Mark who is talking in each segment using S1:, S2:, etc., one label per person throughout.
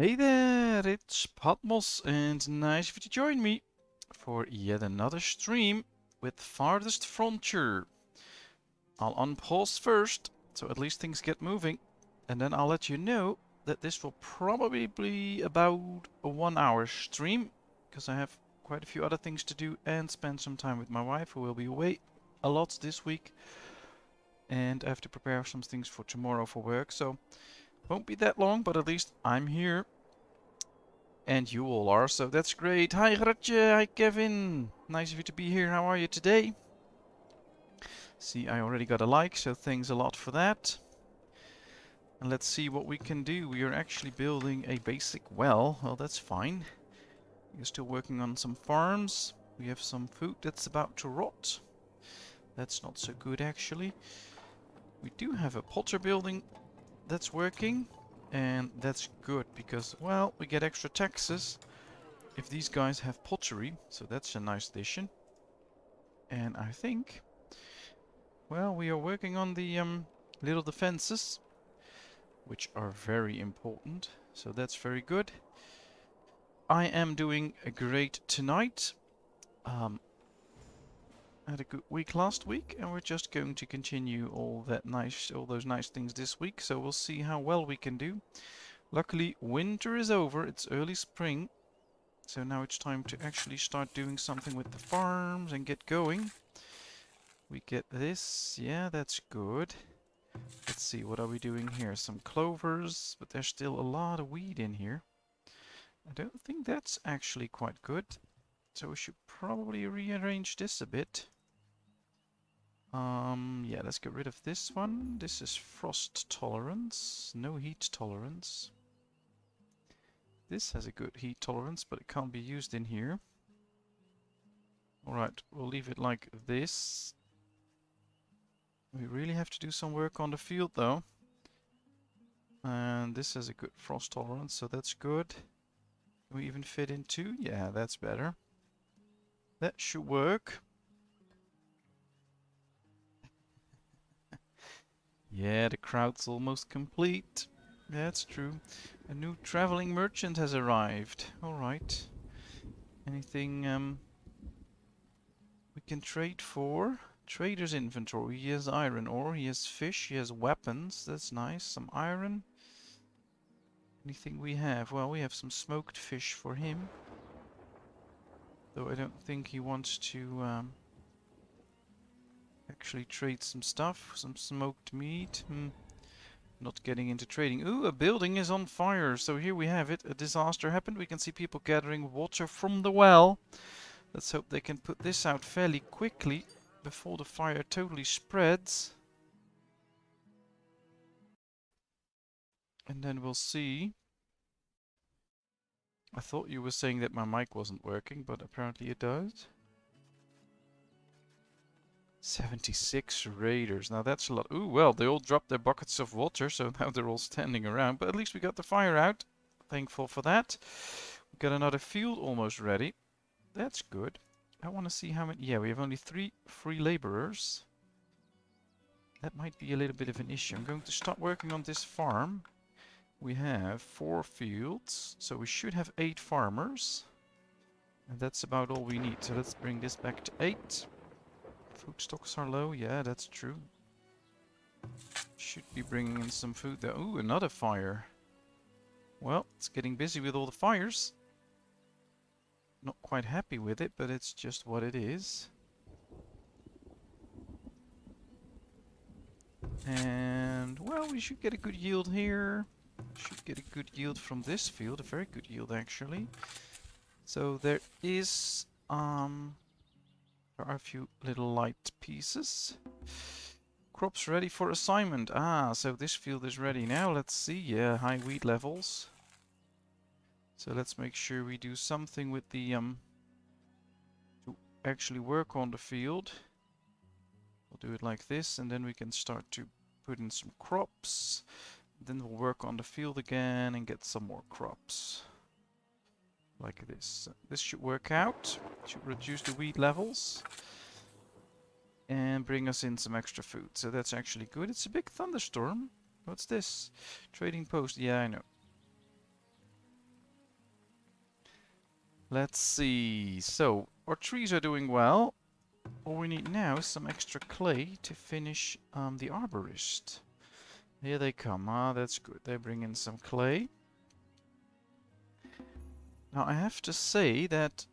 S1: Hey there, it's Patmos and nice of you to join me for yet another stream with Farthest Frontier. I'll unpause first, so at least things get moving, and then I'll let you know that this will probably be about a 1 hour stream, because I have quite a few other things to do and spend some time with my wife, who will be away a lot this week, and I have to prepare some things for tomorrow for work, so won't be that long, but at least I'm here. And you all are, so that's great. Hi Gratje, hi Kevin. Nice of you to be here. How are you today? See, I already got a like, so thanks a lot for that. And let's see what we can do. We are actually building a basic well. Well, that's fine. We're still working on some farms. We have some food that's about to rot. That's not so good, actually. We do have a potter building that's working. And that's good because, well, we get extra taxes if these guys have pottery, so that's a nice addition. And I think, well, we are working on the little defenses, which are very important, so that's very good. I am doing a great tonight. Had a good week last week, and we're just going to continue all those nice things this week, so we'll see how well we can do. Luckily, winter is over, it's early spring. So now it's time to actually start doing something with the farms and get going. We get this. Yeah, that's good. Let's see, what are we doing here? Some clovers, but there's still a lot of weed in here. I don't think that's actually quite good. So we should probably rearrange this a bit. Yeah, let's get rid of this one. This is frost tolerance, no heat tolerance. This has a good heat tolerance, but it can't be used in here. Alright, we'll leave it like this. We really have to do some work on the field though. And this has a good frost tolerance, so that's good. Can we even fit in two? Yeah, that's better. That should work. Yeah, the crowd's almost complete. That's true. A new traveling merchant has arrived. Alright. Anything we can trade for? Trader's inventory. He has iron ore, he has fish, he has weapons. That's nice. Some iron. Anything we have? Well, we have some smoked fish for him. Though I don't think he wants to actually trade some stuff. Some smoked meat. Not getting into trading. Ooh, a building is on fire. So here we have it. A disaster happened. We can see people gathering water from the well. Let's hope they can put this out fairly quickly before the fire totally spreads. And then we'll see. I thought you were saying that my mic wasn't working, but apparently it does. 76 raiders. Now that's a lot. Ooh, well, they all dropped their buckets of water, so now they're all standing around. But at least we got the fire out. Thankful for that. We got another field almost ready. That's good. I want to see how many... Yeah, we have only 3 free laborers. That might be a little bit of an issue. I'm going to start working on this farm. We have 4 fields, so we should have 8 farmers. And that's about all we need. So let's bring this back to 8. Food stocks are low. Yeah, that's true. Should be bringing in some food there. Ooh, another fire. Well, it's getting busy with all the fires. Not quite happy with it, but it's just what it is. And, well, we should get a good yield here. Should get a good yield from this field. A very good yield, actually. So there is, there are a few little light pieces. Crops ready for assignment. Ah, so this field is ready now. Let's see. Yeah, high wheat levels. So let's make sure we do something with the, to actually work on the field. We'll do it like this, and then we can start to put in some crops. Then we'll work on the field again and get some more crops. Like this. This should work out. Should reduce the wheat levels. And bring us in some extra food. So that's actually good. It's a big thunderstorm. What's this? Trading post. Yeah, I know. Let's see. So, our trees are doing well. All we need now is some extra clay to finish the arborist. Here they come. Ah, that's good. They bring in some clay. Now, I have to say that...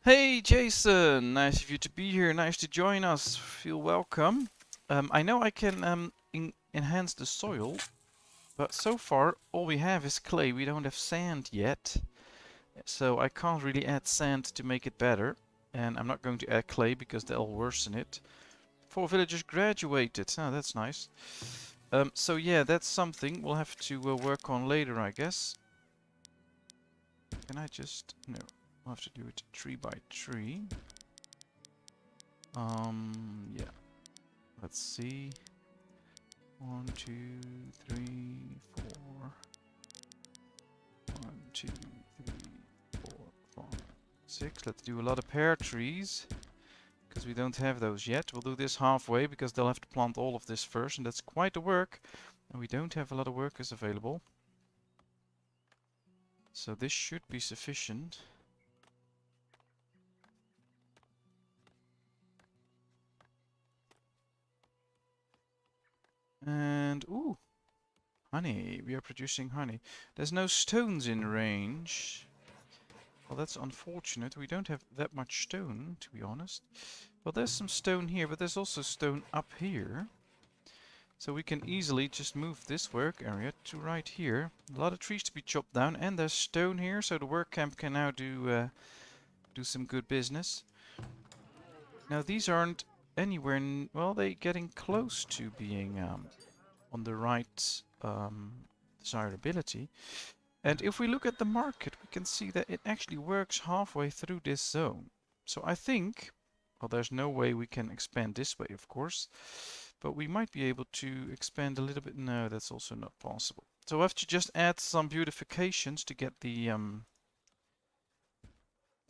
S1: Hey, Jason! Nice of you to be here. Nice to join us. Feel welcome. I know I can enhance the soil, but so far all we have is clay. We don't have sand yet. So I can't really add sand to make it better. And I'm not going to add clay because they'll worsen it. 4 villagers graduated. Oh, that's nice. So yeah, that's something we'll have to work on later, I guess. Can I just... No. We'll have to do it tree by tree. Yeah. Let's see. 1, 2, 3, 4. 1, 2, 3, 4, 5, 6. Let's do a lot of pear trees, because we don't have those yet. We'll do this halfway, because they'll have to plant all of this first, and that's quite a work. And we don't have a lot of workers available. So this should be sufficient. And, ooh, honey. We are producing honey. There's no stones in range. Well, that's unfortunate. We don't have that much stone, to be honest. Well, there's some stone here, but there's also stone up here. So we can easily just move this work area to right here. A lot of trees to be chopped down, and there's stone here, so the work camp can now do some good business. Now, these aren't anywhere... well, they're getting close to being on the right desirability. And if we look at the market, we can see that it actually works halfway through this zone. So I think, well, there's no way we can expand this way, of course, but we might be able to expand a little bit. No, that's also not possible. So we'll have to just add some beautifications to get the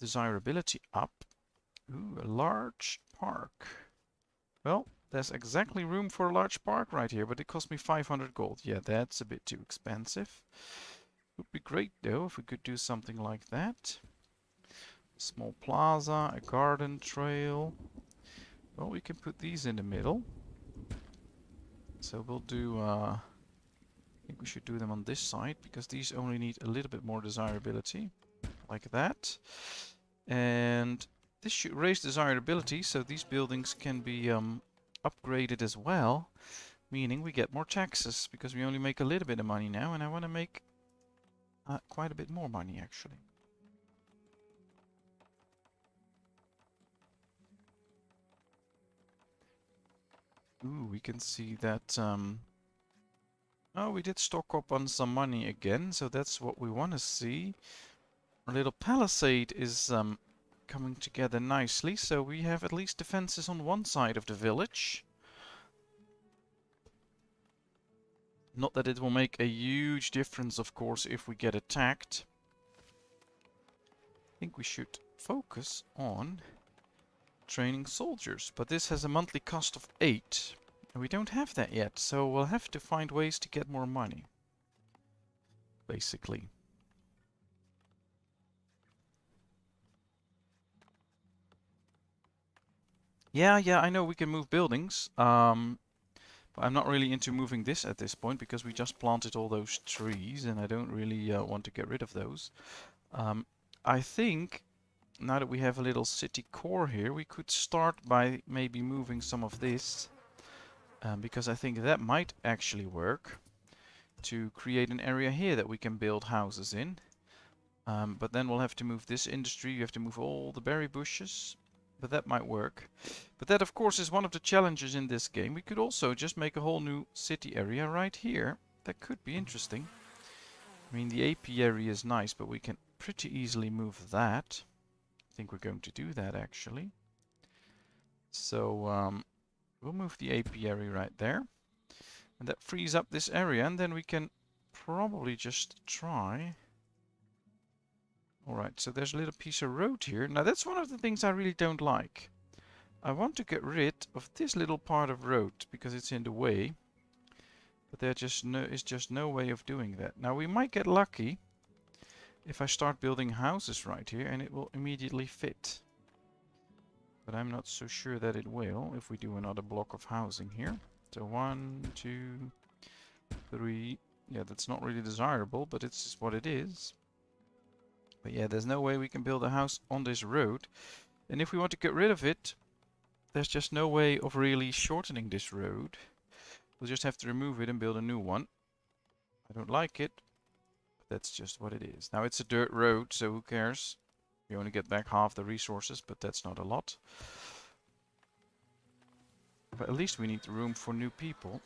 S1: desirability up. Ooh, a large park. Well, there's exactly room for a large park right here, but it cost me 500 gold. Yeah, that's a bit too expensive. Would be great though if we could do something like that. A small plaza, a garden trail. Well, we can put these in the middle. So we'll do, I think we should do them on this side, because these only need a little bit more desirability. Like that. And this should raise desirability, so these buildings can be upgraded as well. Meaning we get more taxes, because we only make a little bit of money now, and I want to make quite a bit more money, actually. Ooh, we can see that... oh, we did stock up on some money again, so that's what we want to see. Our little palisade is coming together nicely, so we have at least defenses on one side of the village. Not that it will make a huge difference, of course, if we get attacked. I think we should focus on training soldiers, but this has a monthly cost of 8. And we don't have that yet, so we'll have to find ways to get more money. Basically. Yeah, I know we can move buildings. But I'm not really into moving this at this point, because we just planted all those trees, and I don't really want to get rid of those. I think, now that we have a little city core here, we could start by maybe moving some of this. Because I think that might actually work to create an area here that we can build houses in. But then we'll have to move this industry, you have to move all the berry bushes. But that might work. But that, of course, is one of the challenges in this game. We could also just make a whole new city area right here. That could be interesting. I mean, the apiary is nice, but we can pretty easily move that. I think we're going to do that, actually. So, we'll move the apiary right there. And that frees up this area, and then we can probably just try... Alright, so there's a little piece of road here. Now that's one of the things I really don't like. I want to get rid of this little part of road because it's in the way. But there is just no way of doing that. Now we might get lucky if I start building houses right here and it will immediately fit. But I'm not so sure that it will if we do another block of housing here. So 1, 2, 3. Yeah, that's not really desirable, but it's just what it is. But yeah, there's no way we can build a house on this road. And if we want to get rid of it, there's just no way of really shortening this road. We'll just have to remove it and build a new one. I don't like it, but that's just what it is. Now it's a dirt road, so who cares? We only get back half the resources, but that's not a lot. But at least we need room for new people.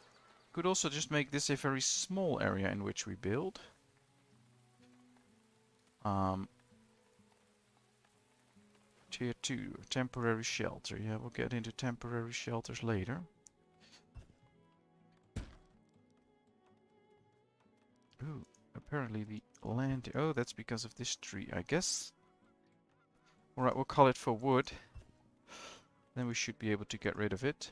S1: Could also just make this a very small area in which we build. Tier 2, temporary shelter. Yeah, we'll get into temporary shelters later. Ooh, apparently the land... Oh, that's because of this tree, I guess. Alright, we'll call it for wood. Then we should be able to get rid of it.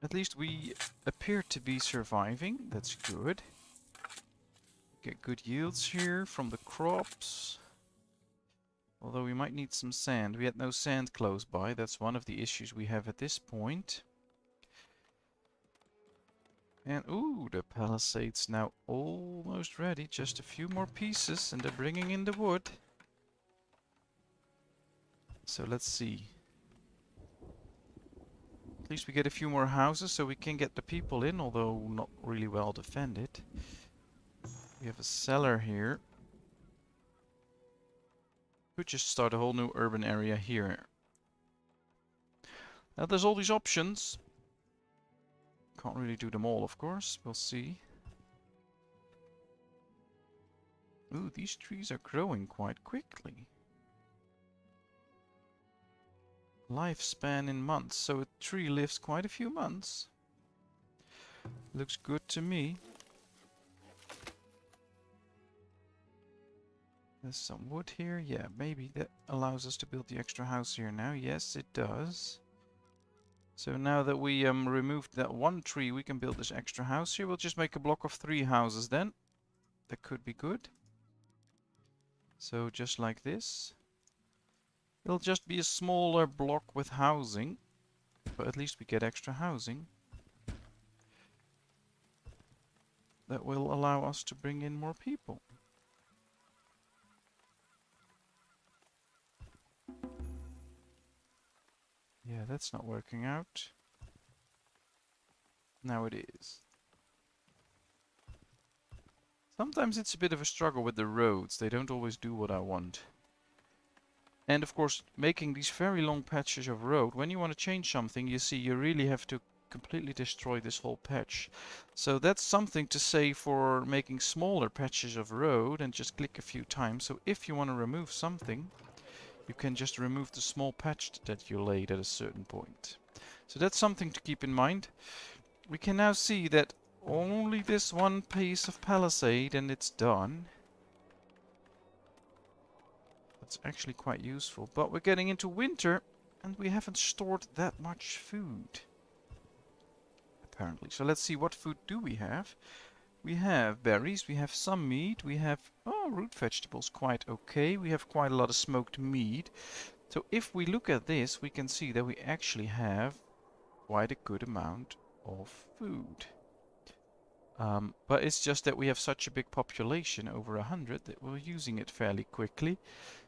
S1: At least we appear to be surviving. That's good. Get good yields here from the crops. Although we might need some sand. We had no sand close by. That's one of the issues we have at this point. And ooh, the palisade's now almost ready. Just a few more pieces and they're bringing in the wood. So let's see. At least we get a few more houses so we can get the people in, although not really well defended. We have a cellar here. Could just start a whole new urban area here. Now there's all these options. Can't really do them all, of course. We'll see. Ooh, these trees are growing quite quickly. Lifespan in months. So a tree lives quite a few months. Looks good to me. There's some wood here. Yeah, maybe that allows us to build the extra house here now. Yes, it does. So now that we removed that one tree, we can build this extra house here. We'll just make a block of 3 houses then. That could be good. So just like this. It'll just be a smaller block with housing. But at least we get extra housing. That will allow us to bring in more people. Yeah, that's not working out. Now it is. Sometimes it's a bit of a struggle with the roads. They don't always do what I want. And of course, making these very long patches of road, when you want to change something, you see you really have to completely destroy this whole patch. So that's something to say for making smaller patches of road and just click a few times. So if you want to remove something, you can just remove the small patch that you laid at a certain point. So that's something to keep in mind. We can now see that only this one piece of palisade and it's done. That's actually quite useful. But we're getting into winter and we haven't stored that much food. Apparently. So let's see, what food do we have? We have berries, we have some meat, we have root vegetables, quite okay. We have quite a lot of smoked meat. So if we look at this, we can see that we actually have quite a good amount of food. But it's just that we have such a big population, over 100, that we're using it fairly quickly.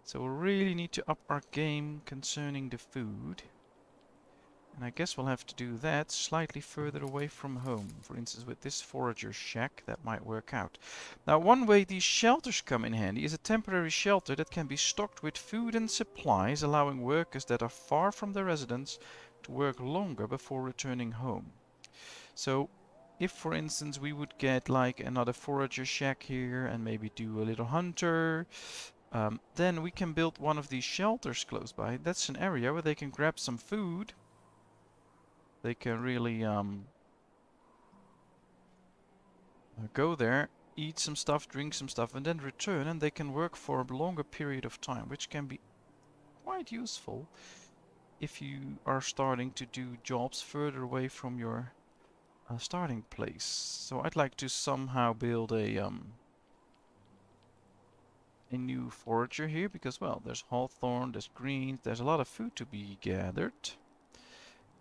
S1: So we really need to up our game concerning the food. And I guess we'll have to do that slightly further away from home. For instance, with this forager shack, that might work out. Now, one way these shelters come in handy is a temporary shelter that can be stocked with food and supplies, allowing workers that are far from their residence to work longer before returning home. So, if for instance we would get like another forager shack here and maybe do a little hunter, then we can build one of these shelters close by. That's an area where they can grab some food. They can really go there, eat some stuff, drink some stuff, and then return, and they can work for a longer period of time, which can be quite useful if you are starting to do jobs further away from your starting place. So I'd like to somehow build a new forager here because, well, there's hawthorn, there's greens, there's a lot of food to be gathered.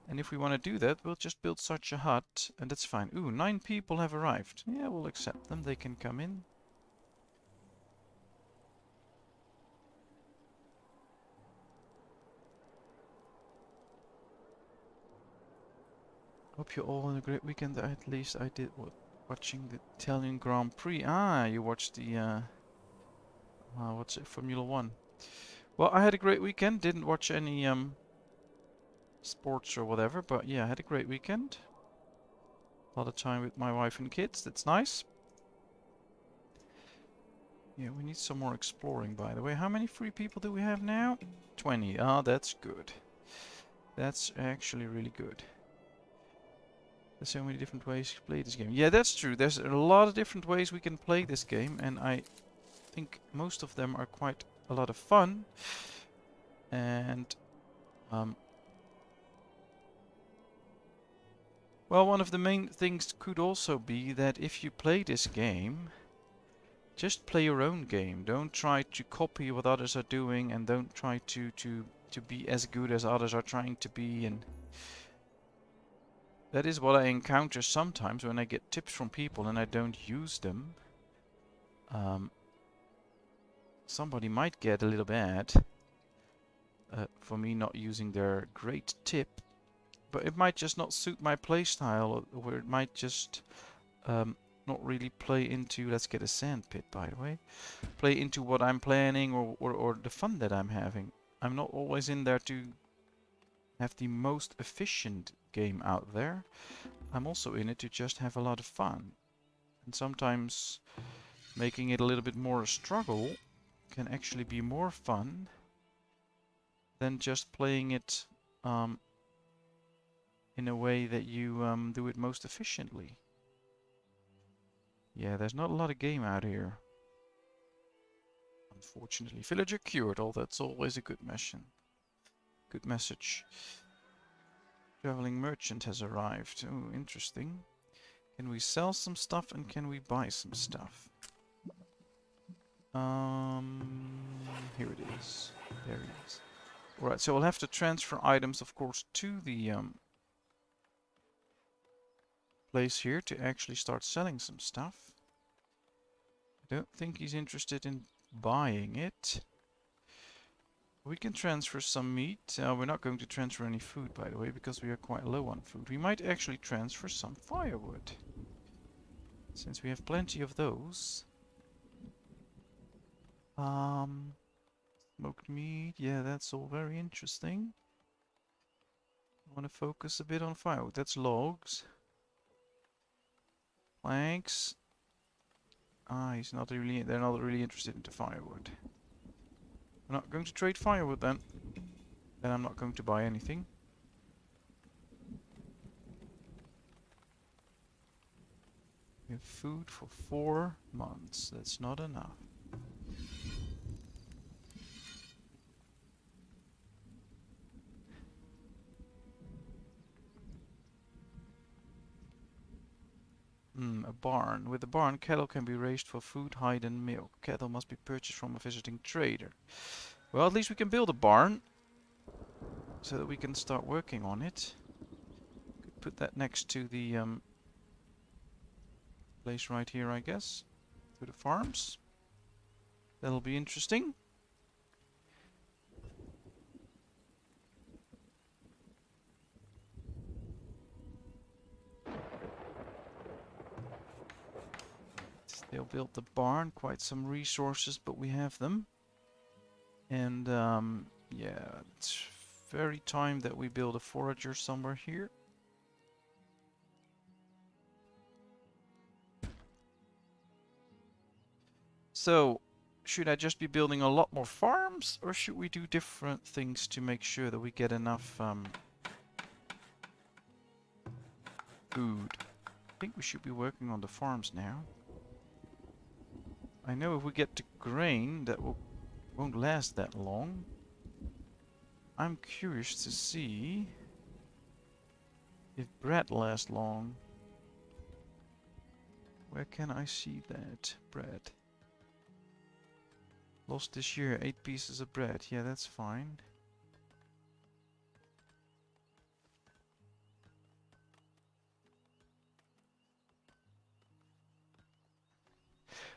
S1: And if we want to do that, we'll just build such a hut, and that's fine. Ooh, 9 people have arrived. Yeah, we'll accept them. They can come in. Hope you're all in a great weekend. At least I did watching the Italian Grand Prix. Ah, you watched the what's it, Formula One. Well, I had a great weekend. Didn't watch any sports or whatever, but yeah, I had a great weekend. A lot of time with my wife and kids. That's nice. Yeah, we need some more exploring, by the way. How many free people do we have now? 20. Ah, that's good. That's actually really good. There's so many different ways to play this game. Yeah, that's true. There's a lot of different ways we can play this game, and I think most of them are quite a lot of fun. And well, one of the main things could also be that if you play this game, just play your own game. Don't try to copy what others are doing, and don't try to be as good as others are trying to be. And that is what I encounter sometimes when I get tips from people and I don't use them. Somebody might get a little bad for me not using their great tip, but it might just not suit my playstyle, or it might just not really play into, let's get a sand pit by the way, play into what I'm planning or the fun that I'm having. I'm not always in there to have the most efficient game out there. I'm also in it to just have a lot of fun. And sometimes making it a little bit more a struggle can actually be more fun than just playing it in a way that you do it most efficiently. Yeah, there's not a lot of game out here. Unfortunately. Villager cured. Oh, that's always a good mission. Good message. Traveling merchant has arrived. Oh, interesting. Can we sell some stuff and can we buy some stuff? Here it is. There it is. Alright, so we'll have to transfer items, of course, to the place here to actually start selling some stuff. I don't think he's interested in buying it. We can transfer some meat. We're not going to transfer any food, by the way, because we are quite low on food. We might actually transfer some firewood, since we have plenty of those. Smoked meat. Yeah, that's all very interesting. I want to focus a bit on firewood. That's logs. Planks. Ah, they're not really interested in the firewood. I'm not going to trade firewood then. Then I'm not going to buy anything. We have food for 4 months. That's not enough. A barn. With the barn, cattle can be raised for food, hide, and milk. Cattle must be purchased from a visiting trader. Well, at least we can build a barn, so that we can start working on it. Could put that next to the place right here, I guess. To the farms. That'll be interesting. They'll build the barn, quite some resources, but we have them. And yeah, it's very time that we build a forager somewhere here. So, should I just be building a lot more farms, or should we do different things to make sure that we get enough food? I think we should be working on the farms now. I know if we get to grain, that won't last that long. I'm curious to see if bread lasts long. Where can I see that? Bread. Lost this year 8 pieces of bread. Yeah, that's fine.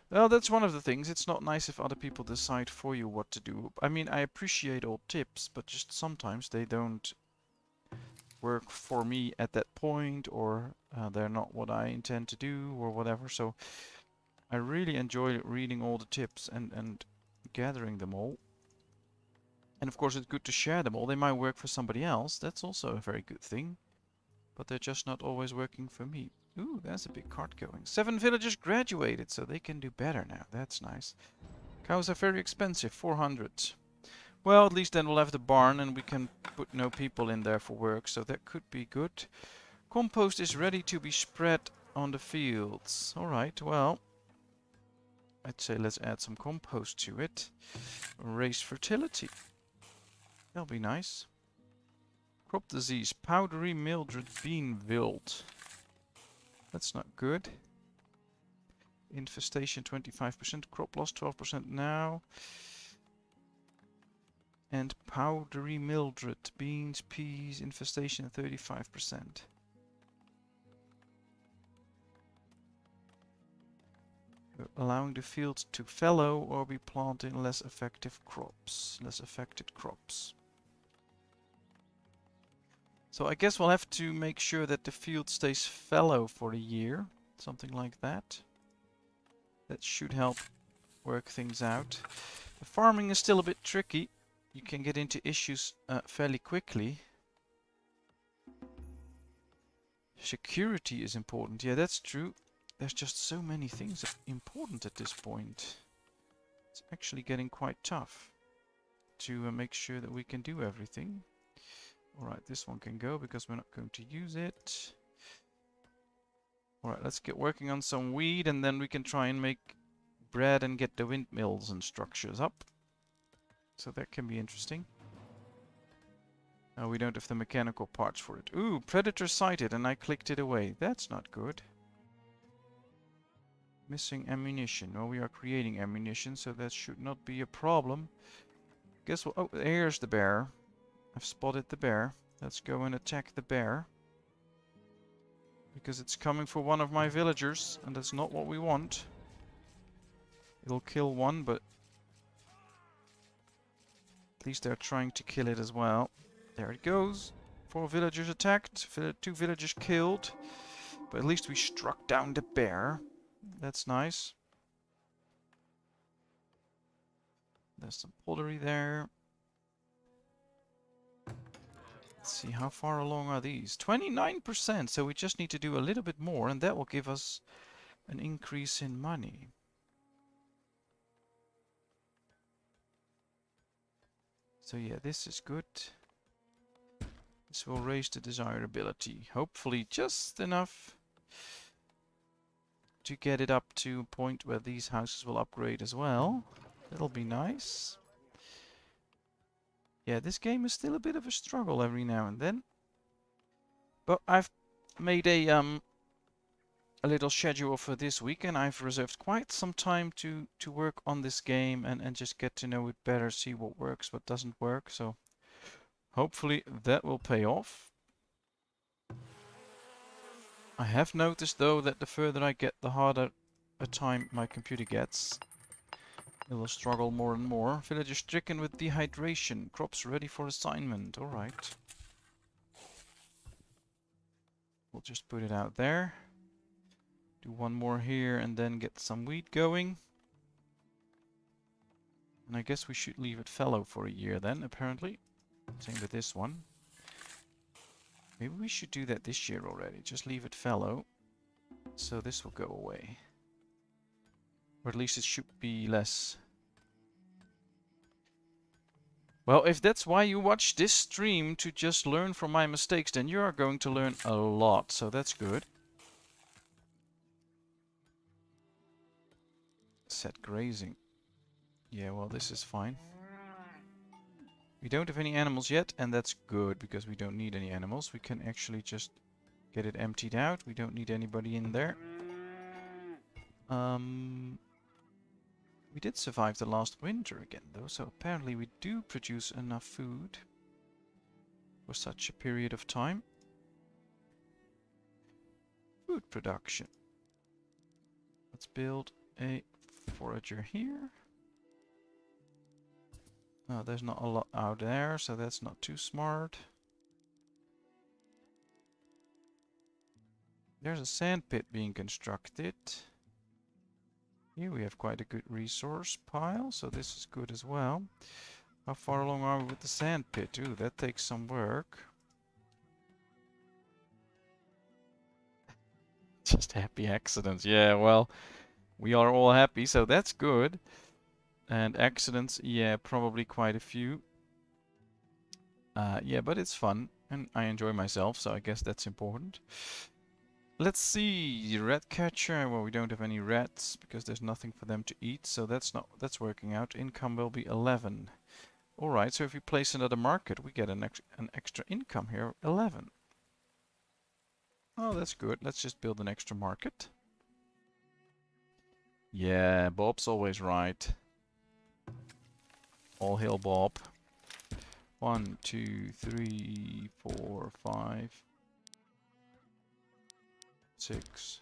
S1: Well, that's one of the things. It's not nice if other people decide for you what to do. I mean, I appreciate all tips, but just sometimes they don't work for me at that point, or they're not what I intend to do, or whatever. So I really enjoy reading all the tips and gathering them all. And of course, it's good to share them all. They might work for somebody else. That's also a very good thing. But they're just not always working for me. Ooh, there's a big cart going. 7 villagers graduated, so they can do better now. That's nice. Cows are very expensive, 400. Well, at least then we'll have the barn and we can put no people in there for work, so that could be good. Compost is ready to be spread on the fields. Alright, well, I'd say let's add some compost to it. Raise fertility. That'll be nice. Crop disease, powdery mildew bean wilt. That's not good. Infestation 25%, crop loss 12% now. And powdery mildew, beans, peas, infestation 35%. Allowing the fields to fallow or be planting less effective crops, less affected crops. So I guess we'll have to make sure that the field stays fallow for a year, something like that. That should help work things out. The farming is still a bit tricky. You can get into issues fairly quickly. Security is important. Yeah, that's true. There's just so many things important at this point. It's actually getting quite tough to make sure that we can do everything. Alright, this one can go because we're not going to use it. Alright, let's get working on some wheat and then we can try and make bread and get the windmills and structures up. So that can be interesting. We don't have the mechanical parts for it. Ooh, predator sighted and I clicked it away. That's not good. Missing ammunition. Well, we are creating ammunition, so that should not be a problem. Guess what? Oh, here's the bear. I've spotted the bear. Let's go and attack the bear. Because it's coming for one of my villagers, and that's not what we want. It'll kill one, but at least they're trying to kill it as well. There it goes. 4 villagers attacked, 2 villagers killed. But at least we struck down the bear. That's nice. There's some pottery there. Let's see, how far along are these? 29%, so we just need to do a little bit more, and that will give us an increase in money. So yeah, this is good. This will raise the desirability. Hopefully just enough to get it up to a point where these houses will upgrade as well. That'll be nice. Yeah, this game is still a bit of a struggle every now and then. But I've made a little schedule for this week, and I've reserved quite some time to work on this game and just get to know it better, see what works, what doesn't work. So hopefully that will pay off. I have noticed though that the further I get, the harder a time my computer gets. It will struggle more and more. Villagers stricken with dehydration. Crops ready for assignment. Alright. We'll just put it out there. Do one more here and then get some wheat going. And I guess we should leave it fallow for a year then, apparently. Same with this one. Maybe we should do that this year already. Just leave it fallow. So this will go away. Or at least it should be less. Well, if that's why you watch this stream, to just learn from my mistakes, then you are going to learn a lot. So that's good. Set grazing. Yeah, well, this is fine. We don't have any animals yet, and that's good because we don't need any animals. We can actually just get it emptied out. We don't need anybody in there. We did survive the last winter again though, so apparently we do produce enough food for such a period of time. Food production. Let's build a forager here. Oh, there's not a lot out there, so that's not too smart. There's a sand pit being constructed. Here we have quite a good resource pile, so this is good as well. How far along are we with the sand pit? Ooh, that takes some work. Just happy accidents. Yeah, well, we are all happy, so that's good. And accidents, yeah, probably quite a few. Yeah, but it's fun, and I enjoy myself, so I guess that's important. Let's see, rat catcher. Well, we don't have any rats because there's nothing for them to eat, so that's working out. Income will be 11. All right, so if we place another market, we get an extra income here, 11. Oh, that's good. Let's just build an extra market. Yeah, Bob's always right. All hail Bob. 1, 2, 3, 4, 5, 6.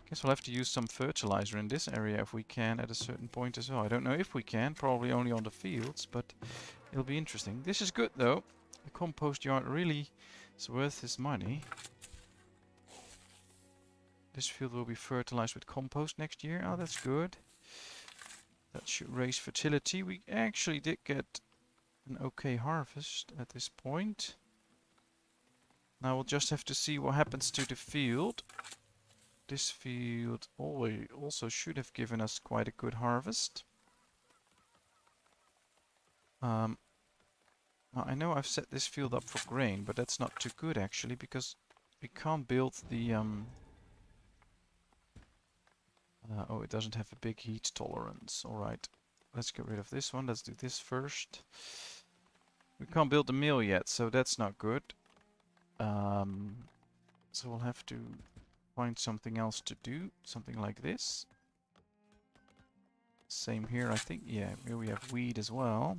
S1: Guess we'll have to use some fertilizer in this area if we can at a certain point as well. I don't know if we can, probably only on the fields, but it'll be interesting. This is good though. The compost yard really is worth his money. This field will be fertilized with compost next year. Oh, that's good. That should raise fertility. We actually did get an okay harvest at this point. Now we'll just have to see what happens to the field. This field also should have given us quite a good harvest. Now I know I've set this field up for grain, but that's not too good actually, because we can't build the oh, it doesn't have a big heat tolerance. Alright, let's get rid of this one. Let's do this first. We can't build the mill yet, so that's not good. So we'll have to find something else to do. Something like this. Same here, I think. Yeah, here we have weed as well.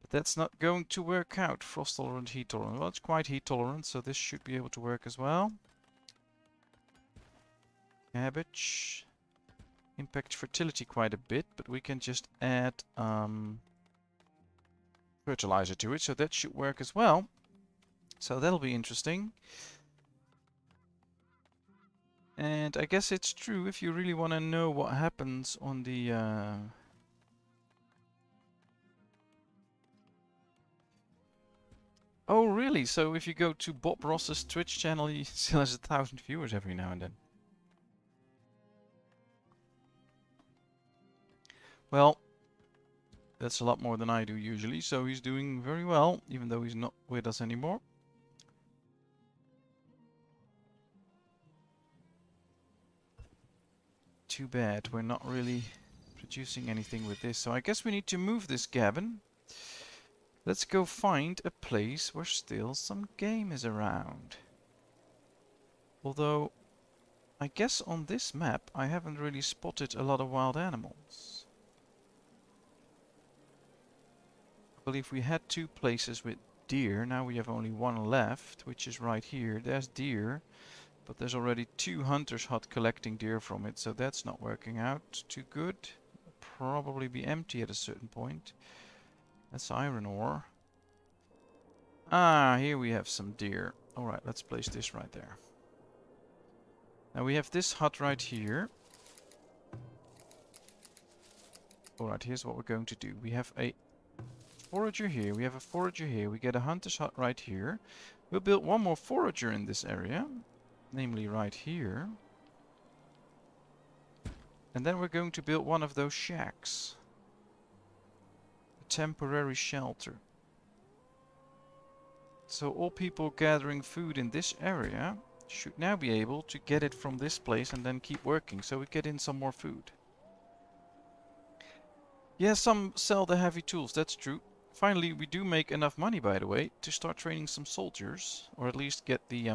S1: But that's not going to work out. Frost tolerant, heat tolerant. Well, it's quite heat tolerant, so this should be able to work as well. Cabbage. Impact fertility quite a bit, but we can just add fertilizer to it, so that should work as well. So that'll be interesting. And I guess it's true if you really want to know what happens on the Oh really? So if you go to Bob Ross's Twitch channel, he still has 1,000 viewers every now and then. Well, that's a lot more than I do usually, so he's doing very well, even though he's not with us anymore. Too bad, we're not really producing anything with this, so I guess we need to move this cabin. Let's go find a place where still some game is around. Although, I guess on this map I haven't really spotted a lot of wild animals. I believe we had 2 places with deer, now we have only 1 left, which is right here. There's deer, but there's already 2 hunters hut collecting deer from it, so that's not working out too good. Probably be empty at a certain point. That's iron ore. Ah, here we have some deer. Alright, let's place this right there. Now we have this hut right here. Alright, here's what we're going to do. We have a forager here, we have a forager here, we get a hunter's hut right here. We'll build 1 more forager in this area, namely right here. And then we're going to build 1 of those shacks. A temporary shelter. So all people gathering food in this area should now be able to get it from this place and then keep working, so we get in some more food. Yeah, some sell the heavy tools, that's true. Finally, we do make enough money, by the way, to start training some soldiers. Or at least get the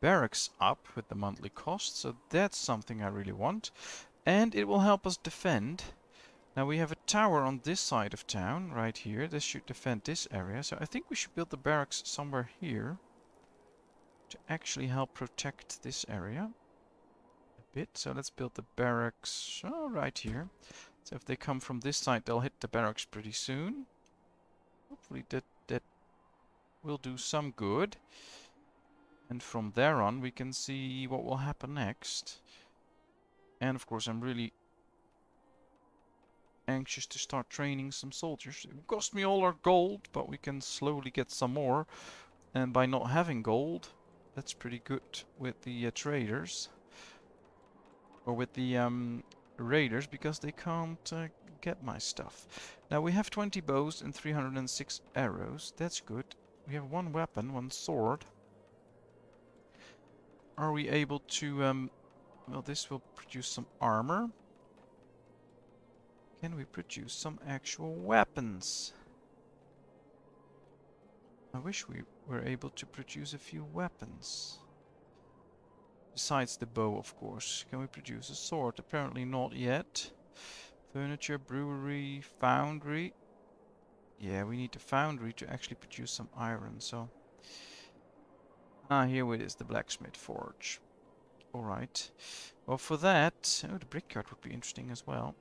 S1: barracks up with the monthly cost. So that's something I really want. And it will help us defend. Now we have a tower on this side of town, right here. This should defend this area. So I think we should build the barracks somewhere here to actually help protect this area a bit. So let's build the barracks right here. So if they come from this side, they'll hit the barracks pretty soon. Hopefully that will do some good. And from there on, we can see what will happen next. And of course, I'm really anxious to start training some soldiers. It will cost me all our gold, but we can slowly get some more. And by not having gold, that's pretty good with the traders. Or with the raiders, because they can't get my stuff. Now we have 20 bows and 306 arrows. That's good. We have one weapon, one sword. Are we able to... well, this will produce some armor. Can we produce some actual weapons? I wish we were able to produce a few weapons. Besides the bow, of course. Can we produce a sword? Apparently not yet. Furniture, brewery, foundry. Yeah, we need the foundry to actually produce some iron, so... Ah, here it is, the blacksmith forge. Alright. Well, for that... Oh, the brickyard would be interesting as well.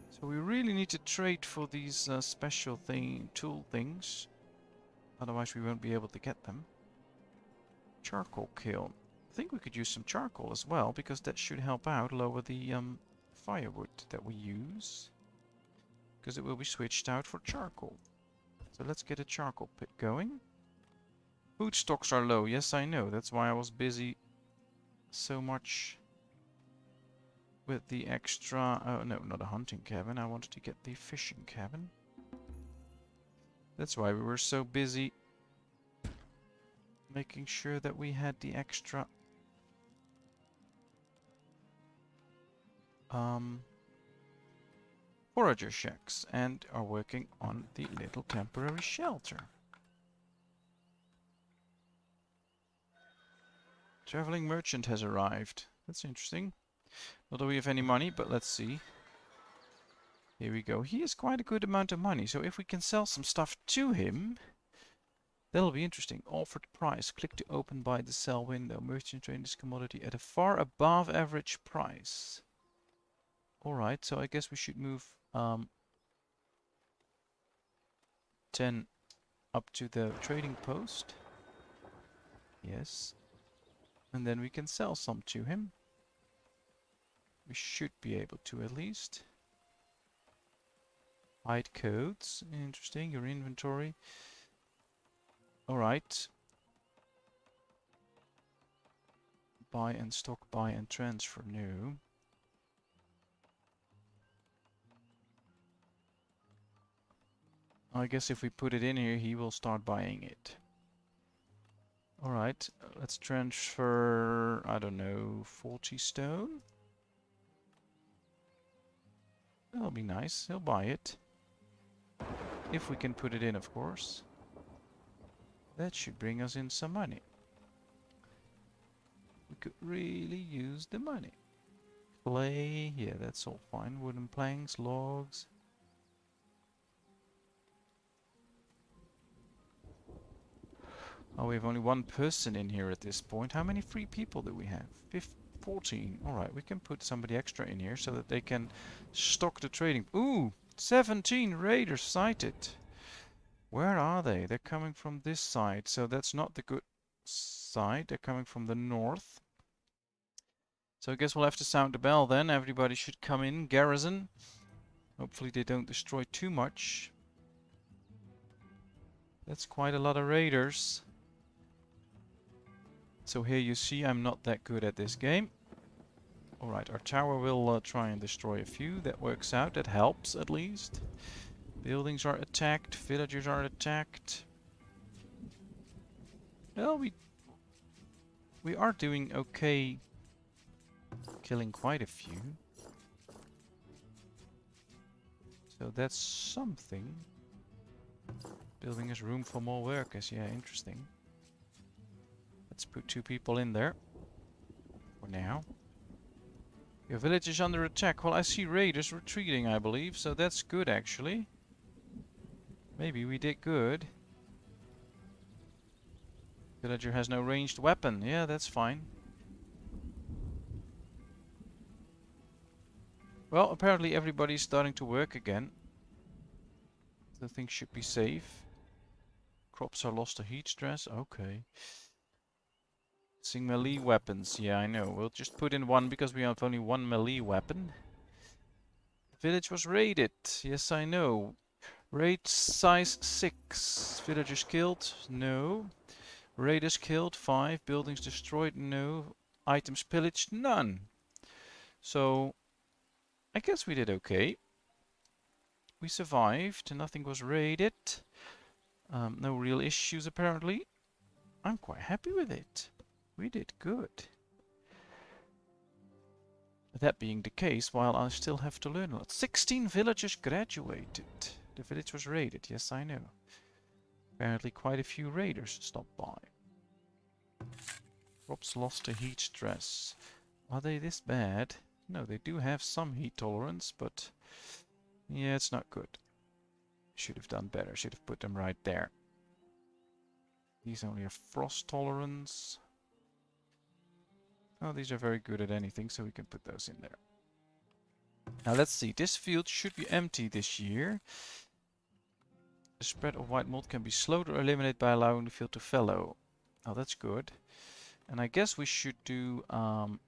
S1: So we really need to trade for these special tool things. Otherwise we won't be able to get them. Charcoal kiln. I think we could use some charcoal as well, because that should help out lower the firewood that we use. Because it will be switched out for charcoal. So let's get a charcoal pit going. Food stocks are low. Yes, I know. That's why I was busy so much with the extra... Oh, no, not a hunting cabin. I wanted to get the fishing cabin. That's why we were so busy making sure that we had the extra forager shacks and are working on the little temporary shelter. Traveling merchant has arrived. That's interesting. Not that we have any money, but let's see. Here we go. He has quite a good amount of money, so if we can sell some stuff to him, that'll be interesting. Offered price. Click to open by the sell window. Merchant trade this commodity at a far above average price. Alright, so I guess we should move 10 up to the trading post. Yes. And then we can sell some to him. We should be able to at least. Hide codes. Interesting. Your inventory. Alright. Buy and stock, buy and transfer. No. I guess if we put it in here, he will start buying it. Alright, let's transfer, I don't know, 40 stone. That'll be nice, he'll buy it. If we can put it in, of course. That should bring us in some money. We could really use the money. Clay, yeah, that's all fine. Wooden planks, logs. Oh, we have only one person in here at this point. How many free people do we have? 14. Alright, we can put somebody extra in here so that they can stock the trading. Ooh, 17 raiders sighted. Where are they? They're coming from this side, so that's not the good side. They're coming from the north. So I guess we'll have to sound the bell then. Everybody should come in, garrison. Hopefully they don't destroy too much. That's quite a lot of raiders. So here you see I'm not that good at this game. Alright, our tower will try and destroy a few. That works out, that helps at least. Buildings are attacked, villagers are attacked. Well, We are doing okay, killing quite a few. So that's something. Building us room for more workers. Yeah, interesting. Let's put 2 people in there. For now. Your village is under attack. Well, I see raiders retreating, I believe. So that's good, actually. Maybe we did good. Villager has no ranged weapon. Yeah, that's fine. Well, apparently everybody's starting to work again. So things should be safe. Crops are lost to heat stress. Okay. Using melee weapons. Yeah, I know. We'll just put in 1 because we have only 1 melee weapon. Village was raided. Yes, I know. Raid size 6. Villagers killed? No. Raiders killed? 5. Buildings destroyed? No. Items pillaged? None. So, I guess we did okay. We survived. Nothing was raided. No real issues apparently. I'm quite happy with it. We did good. That being the case, while I still have to learn a lot. 16 villagers graduated. The village was raided, yes I know. Apparently quite a few raiders stopped by. Crops lost to heat stress. Are they this bad? No, they do have some heat tolerance, but yeah, it's not good. Should have done better, should have put them right there. These only have frost tolerance. Oh, these are very good at anything, so we can put those in there. Now let's see, this field should be empty this year. The spread of white mold can be slowed or eliminated by allowing the field to fallow. Oh, that's good. And I guess we should do... it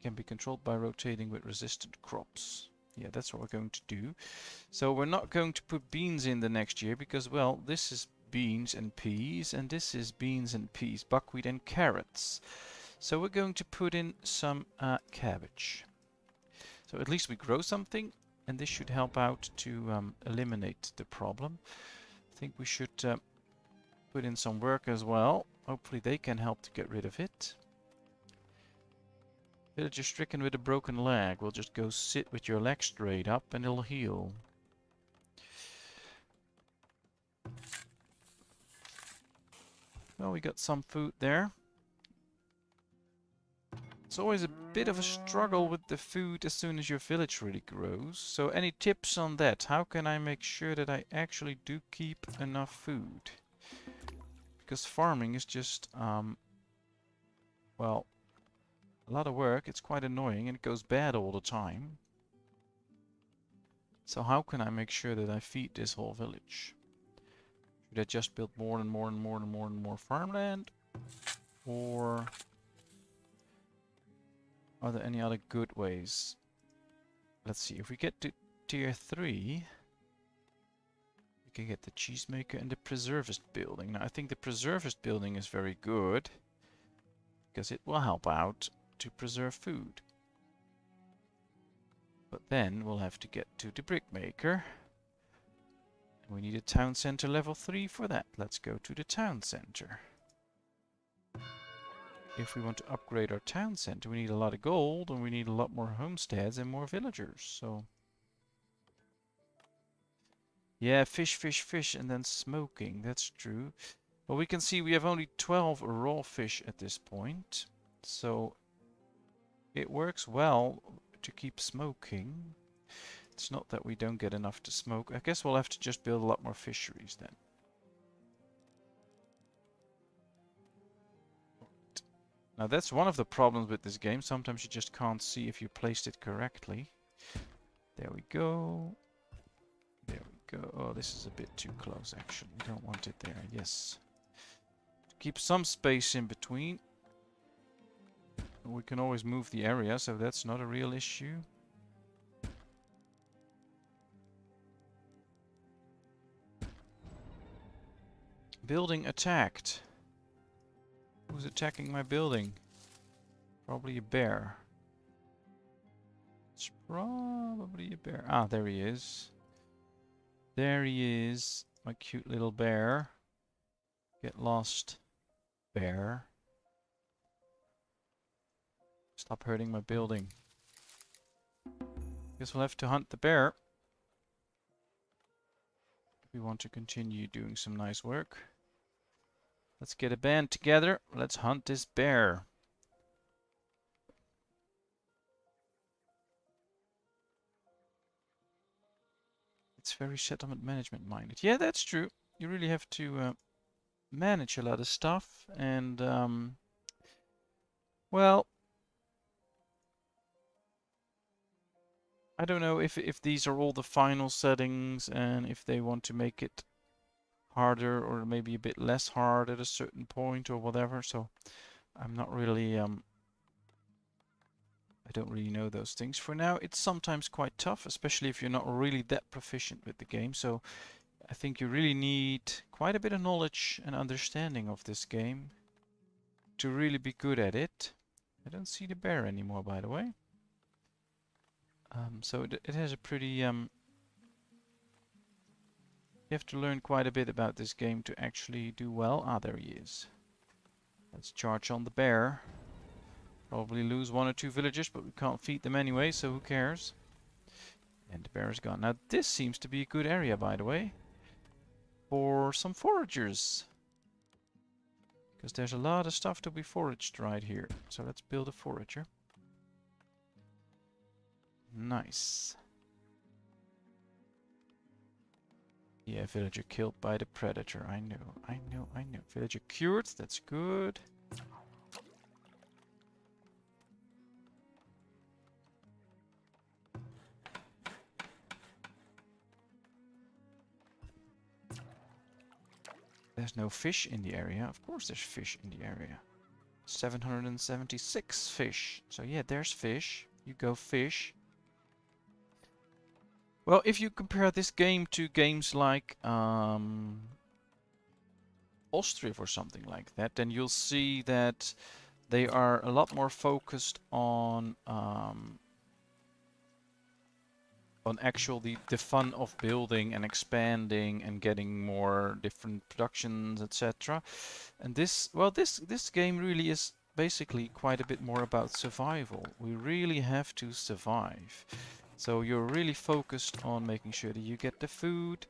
S1: can be controlled by rotating with resistant crops. Yeah, that's what we're going to do. So we're not going to put beans in the next year because, well, this is beans and peas, and this is beans and peas, buckwheat and carrots. So we're going to put in some cabbage. So at least we grow something, and this should help out to eliminate the problem. I think we should put in some work as well. Hopefully they can help to get rid of it. Villager stricken with a broken leg. We'll just go sit with your leg straight up and it'll heal. Well, we got some food there. It's always a bit of a struggle with the food as soon as your village really grows. So any tips on that? How can I make sure that I actually do keep enough food? Because farming is just, well, a lot of work. It's quite annoying and it goes bad all the time. So how can I make sure that I feed this whole village? Should I just build more and more and more and more and more farmland? Or are there any other good ways? Let's see, if we get to tier 3, we can get the cheesemaker and the preservist building. Now I think the preservist building is very good because it will help out to preserve food. But then we'll have to get to the brick maker. We need a town center level 3 for that. Let's go to the town center. If we want to upgrade our town center, we need a lot of gold and we need a lot more homesteads and more villagers. So yeah, fish, fish, fish, and then smoking. That's true. But we can see we have only 12 raw fish at this point. So it works well to keep smoking. It's not that we don't get enough to smoke. I guess we'll have to just build a lot more fisheries then. Now that's one of the problems with this game. Sometimes you just can't see if you placed it correctly. There we go. There we go. Oh, this is a bit too close actually. We don't want it there. Yes. Keep some space in between. We can always move the area, so that's not a real issue. Building attacked. Who's attacking my building? Probably a bear. It's probably a bear. Ah, there he is. There he is. My cute little bear. Get lost, bear. Stop hurting my building. Guess we'll have to hunt the bear. We want to continue doing some nice work. Let's get a band together. Let's hunt this bear. It's very settlement management minded. Yeah, that's true. You really have to manage a lot of stuff. And, well, I don't know if these are all the final settings and if they want to make it harder or maybe a bit less hard at a certain point or whatever. So I'm not really, I don't really know those things. For now, it's sometimes quite tough, especially if you're not really that proficient with the game. So I think you really need quite a bit of knowledge and understanding of this game to really be good at it. I don't see the bear anymore, by the way. So it has a pretty, you have to learn quite a bit about this game to actually do well. Ah, there he is. Let's charge on the bear. Probably lose 1 or 2 villagers, but we can't feed them anyway, so who cares? And the bear is gone. Now this seems to be a good area, by the way, for some foragers. Because there's a lot of stuff to be foraged right here. So let's build a forager. Nice. Yeah, villager killed by the predator. I know. Villager cured, that's good. There's no fish in the area. Of course there's fish in the area. 776 fish. So yeah, there's fish. You go fish. Well, if you compare this game to games like Ostriv or something like that, then you'll see that they are a lot more focused on actually the fun of building and expanding and getting more different productions, etc. And this, well, this game really is basically quite a bit more about survival. We really have to survive. So you're really focused on making sure that you get the food.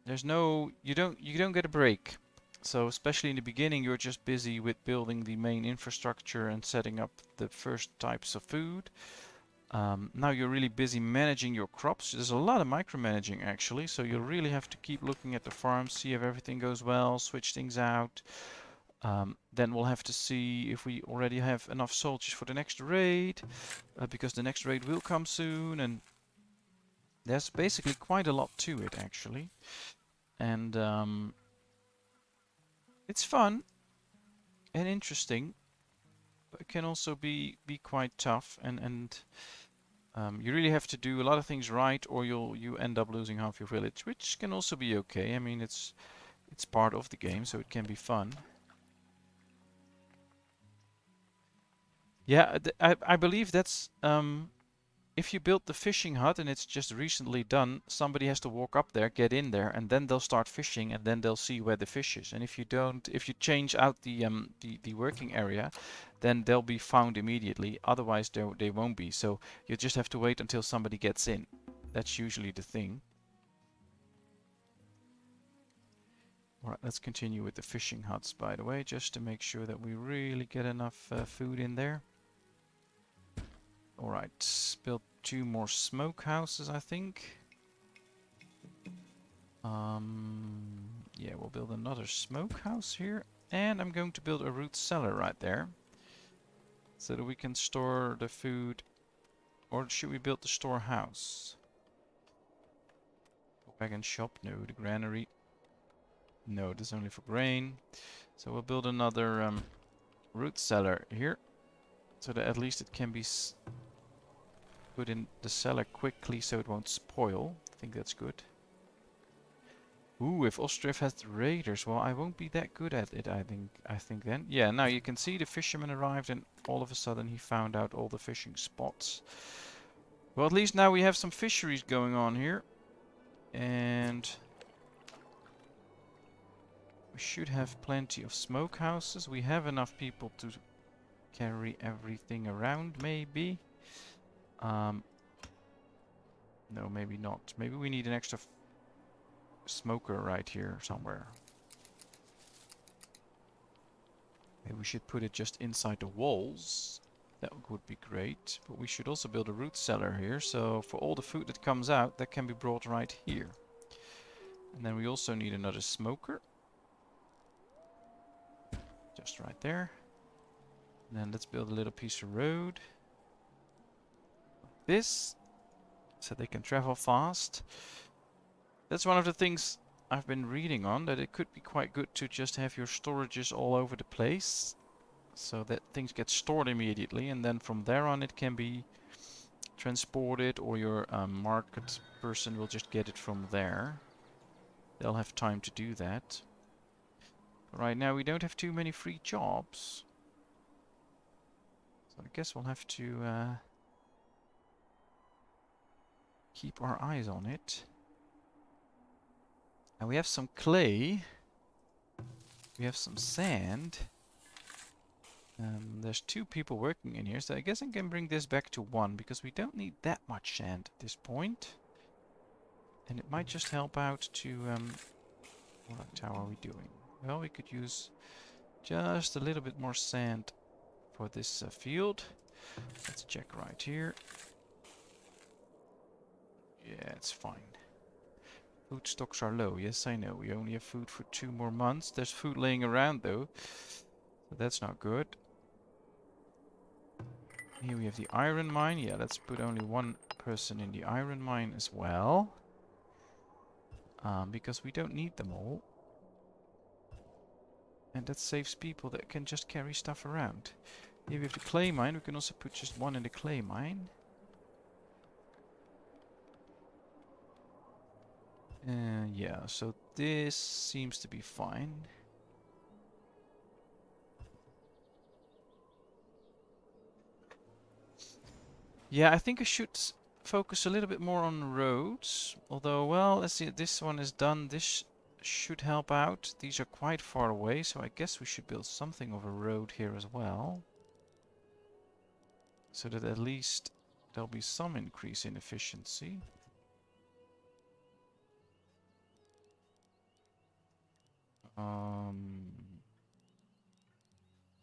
S1: There's no, you don't get a break. So especially in the beginning, you're just busy with building the main infrastructure and setting up the first types of food. Now you're really busy managing your crops. There's a lot of micromanaging actually, so you really have to keep looking at the farm, see if everything goes well, switch things out. Then we'll have to see if we already have enough soldiers for the next raid, because the next raid will come soon, and there's basically quite a lot to it actually. And it's fun and interesting, but it can also be quite tough, and you really have to do a lot of things right, or you end up losing half your village, which can also be okay. I mean, it's part of the game, so it can be fun. Yeah, I believe that's if you build the fishing hut and it's just recently done, somebody has to walk up there, get in there, and then they'll start fishing, and then they'll see where the fish is. And if you don't, if you change out the working area, then they'll be found immediately. Otherwise, they won't be. So you just have to wait until somebody gets in. That's usually the thing. All right, let's continue with the fishing huts, by the way, just to make sure that we really get enough food in there. All right, build 2 more smokehouses, I think. Yeah, we'll build another smokehouse here. And I'm going to build a root cellar right there, so that we can store the food. Or should we build the storehouse? Wagon shop? No. The granary? No, this is only for grain. So we'll build another root cellar here, so that at least it can be put in the cellar quickly so it won't spoil. I think that's good. Ooh, if Ostriv has the raiders, well, I won't be that good at it, I think then. Yeah, now you can see the fisherman arrived and all of a sudden he found out all the fishing spots. Well, at least now we have some fisheries going on here. And we should have plenty of smokehouses. We have enough people to carry everything around, maybe. No, maybe not. Maybe we need an extra smoker right here somewhere. Maybe we should put it just inside the walls. That would be great. But we should also build a root cellar here. So for all the food that comes out, that can be brought right here. And then we also need another smoker. Just right there. And then let's build a little piece of road. Like this. So they can travel fast. That's one of the things I've been reading on, that it could be quite good to just have your storages all over the place. So that things get stored immediately, and then from there on it can be transported, or your market person will just get it from there. They'll have time to do that. But right now we don't have too many free jobs. So I guess we'll have to keep our eyes on it. And we have some clay. We have some sand. There's 2 people working in here, so I guess I can bring this back to 1, because we don't need that much sand at this point. And it might just help out to... how are we doing? Well, we could use just a little bit more sand for this field. Let's check right here. Yeah, it's fine. Food stocks are low. Yes, I know. We only have food for 2 more months. There's food laying around, though. So that's not good. Here we have the iron mine. Yeah, let's put only 1 person in the iron mine as well. Because we don't need them all. And that saves people that can just carry stuff around. Here we have the clay mine. We can also put just 1 in the clay mine. Yeah, so this seems to be fine. Yeah, I think I should focus a little bit more on roads. Although, well, let's see, this one is done. This should help out. These are quite far away, so I guess we should build something of a road here as well. So that at least there'll be some increase in efficiency.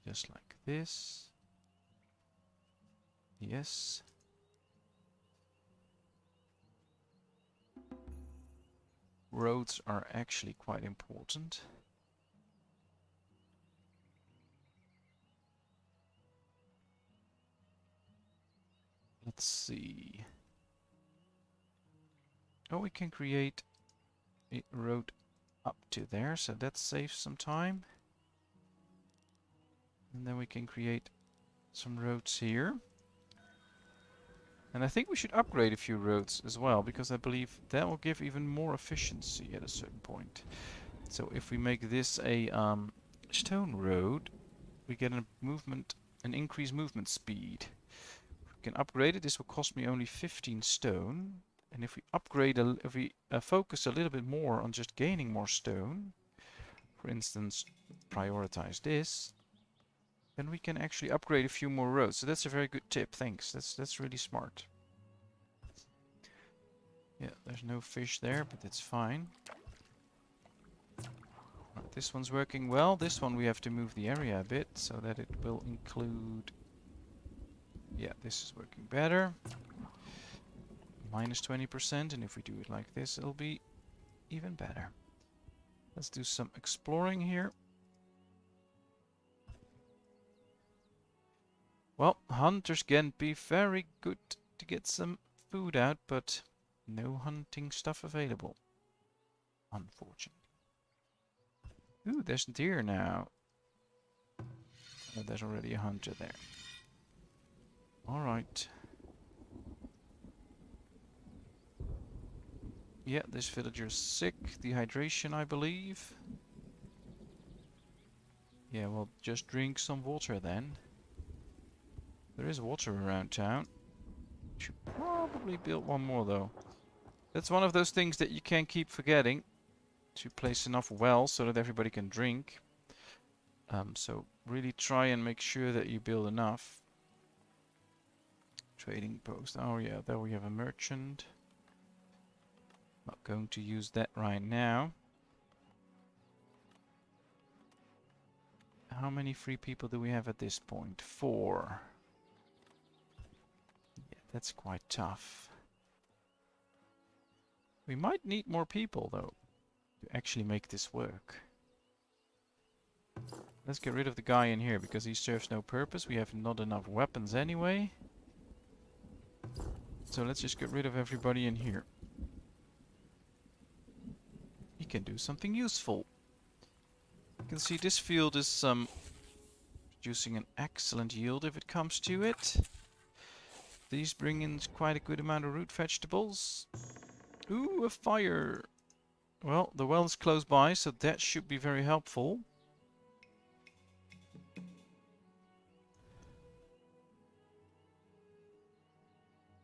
S1: Just like this. Yes. Roads are actually quite important. Let's see. Oh, we can create a road up to there, so that saves some time. And then we can create some roads here. And I think we should upgrade a few roads as well, because I believe that will give even more efficiency at a certain point. So if we make this a stone road, we get an increased movement speed. If we can upgrade it, this will cost me only 15 stone. And if we upgrade, if we focus a little bit more on just gaining more stone, for instance, prioritize this, then we can actually upgrade a few more roads. So that's a very good tip. Thanks. That's really smart. Yeah, there's no fish there, but it's fine. Right, this one's working well. This one we have to move the area a bit so that it will include... Yeah, this is working better. Minus 20%, and if we do it like this, it'll be even better. Let's do some exploring here. Well, hunters can be very good to get some food out, but no hunting stuff available, unfortunately. Ooh, there's deer now. Oh, there's already a hunter there. Alright. Yeah, this villager's sick. Dehydration, I believe. Yeah, well, just drink some water then. There is water around town. Should probably build 1 more though. That's one of those things that you can't keep forgetting. To place enough wells so that everybody can drink. So really try and make sure that you build enough. Trading post. Oh yeah, there we have a merchant. Not going to use that right now. How many free people do we have at this point? 4. Yeah, that's quite tough. We might need more people though to actually make this work. Let's get rid of the guy in here because he serves no purpose. We have not enough weapons anyway. So let's just get rid of everybody in here. He can do something useful. You can see this field is producing an excellent yield if it comes to it. These bring in quite a good amount of root vegetables. Ooh, a fire! Well, the well is close by, so that should be very helpful.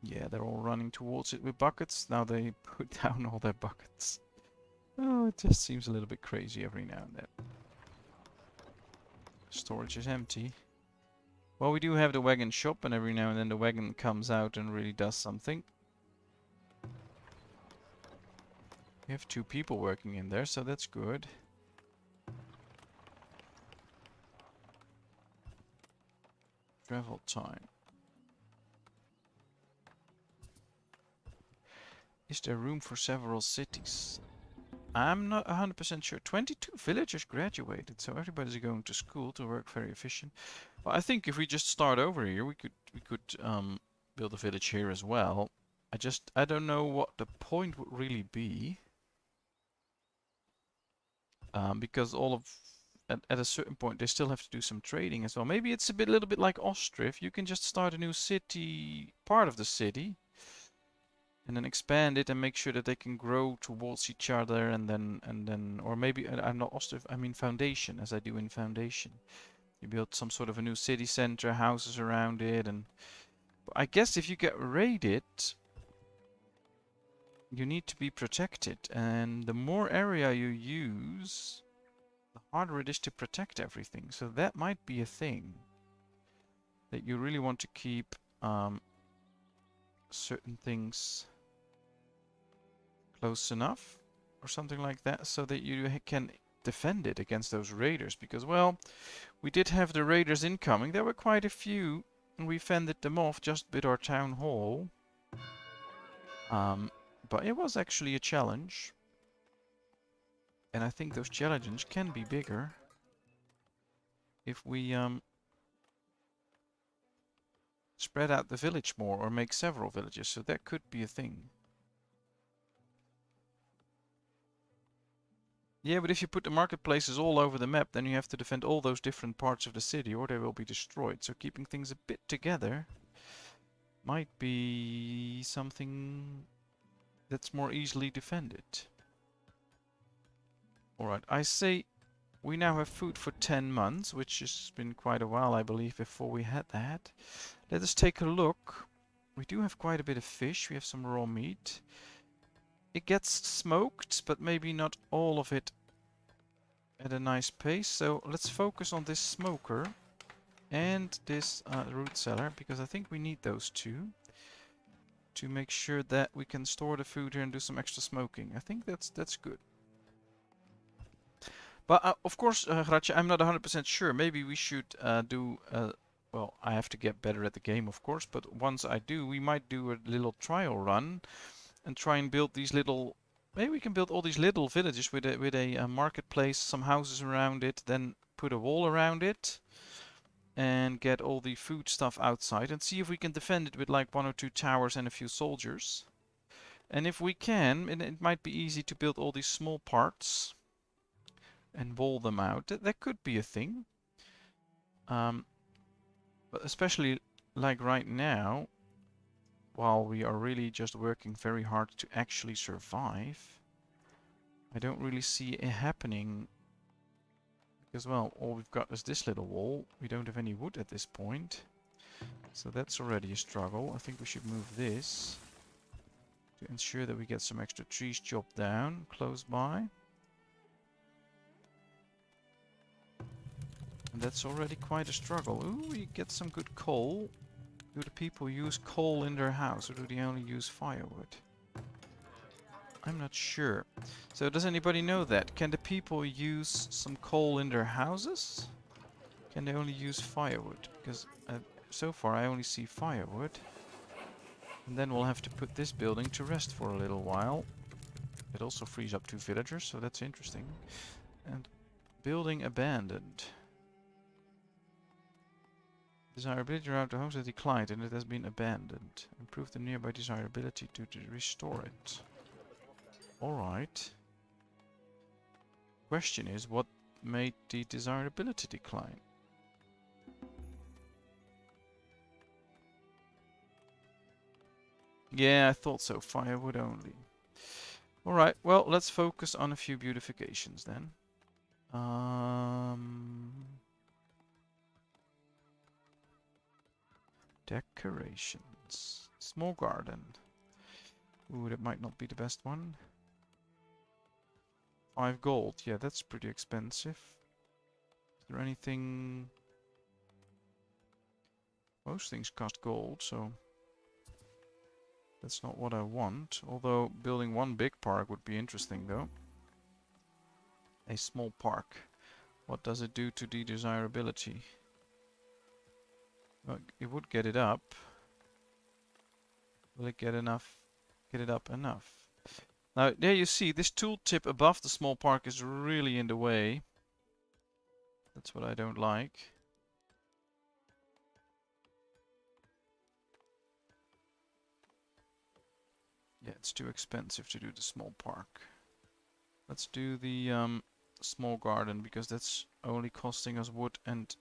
S1: Yeah, they're all running towards it with buckets. Now they put down all their buckets. Oh, it just seems a little bit crazy every now and then. Storage is empty. Well, we do have the wagon shop, and every now and then the wagon comes out and really does something. We have 2 people working in there, so that's good. Travel time. Is there room for several cities? I'm not 100% sure. 22 villagers graduated, so everybody's going to school to work very efficient. Well, I think if we just start over here, we could build a village here as well. I don't know what the point would really be. Because at a certain point they still have to do some trading as well. Maybe it's a little bit like Ostrif. You can just start a new city, part of the city, and then expand it and make sure that they can grow towards each other, and then or maybe I'm not Ostrif, I mean Foundation, as I do in Foundation. You build some sort of a new city center, houses around it, and I guess if you get raided, you need to be protected, and the more area you use, the harder it is to protect everything. So that might be a thing, that you really want to keep certain things close enough or something like that, so that you can defend it against those raiders. Because, well, we did have the raiders incoming. There were quite a few, and we fended them off just with our town hall. But it was actually a challenge. And I think those challenges can be bigger if we spread out the village more or make several villages. So that could be a thing. Yeah, but if you put the marketplaces all over the map, then you have to defend all those different parts of the city or they will be destroyed. So keeping things a bit together might be something that's more easily defended. Alright, I say we now have food for 10 months, which has been quite a while, I believe, before we had that. Let us take a look. We do have quite a bit of fish. We have some raw meat. It gets smoked, but maybe not all of it at a nice pace. So let's focus on this smoker and this root cellar, because I think we need those two to make sure that we can store the food here and do some extra smoking. I think that's good. But of course, Gratje, I'm not 100% sure. Maybe we should do... well, I have to get better at the game, of course. But once I do, we might do a little trial run and try and build these little... Maybe we can build all these little villages with a marketplace, some houses around it, then put a wall around it, and get all the food stuff outside, and see if we can defend it with like 1 or 2 towers and a few soldiers. And if we can, it might be easy to build all these small parts and wall them out. That could be a thing. But especially like right now, while we are really just working very hard to actually survive, I don't really see it happening. Because, well, all we've got is this little wall. We don't have any wood at this point. So that's already a struggle. I think we should move this to ensure that we get some extra trees chopped down close by. And that's already quite a struggle. Ooh, we get some good coal. Do the people use coal in their house, or do they only use firewood? I'm not sure. So does anybody know that? Can the people use some coal in their houses? Can they only use firewood? Because so far I only see firewood. And then we'll have to put this building to rest for a little while. It also frees up 2 villagers, so that's interesting. And building abandoned. Desirability around the homes has declined and it has been abandoned. Improve the nearby desirability to restore it. Alright. Question is, what made the desirability decline? Yeah, I thought so. Firewood only. Alright, well, let's focus on a few beautifications then. Decorations. Small garden. Ooh, that might not be the best one. 5 gold. Yeah, that's pretty expensive. Is there anything... Most things cost gold, so... That's not what I want. Although, building one big park would be interesting, though. A small park. What does it do to the desirability? Well, it would get it up. Will it get enough? Get it up enough? Now, there you see, this tooltip above the small park is really in the way. That's what I don't like. Yeah, it's too expensive to do the small park. Let's do the small garden, because that's only costing us wood and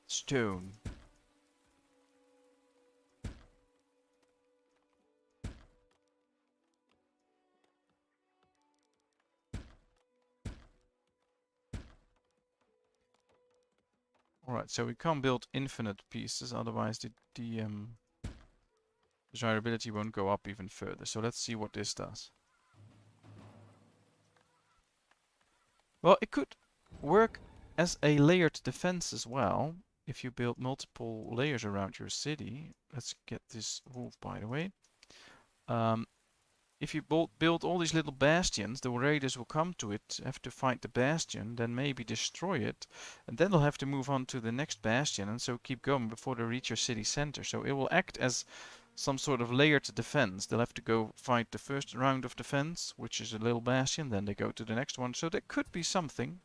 S1: stone. Alright, so we can't build infinite pieces, otherwise the desirability won't go up even further. So let's see what this does. Well, it could work as a layered defense as well, if you build multiple layers around your city. Let's get this wolf, by the way. If you build all these little bastions, the raiders will come to it, have to fight the bastion, then maybe destroy it, and then they'll have to move on to the next bastion, and so keep going before they reach your city center. So it will act as some sort of layered defense. They'll have to go fight the first round of defense, which is a little bastion, then they go to the next one. So there could be something.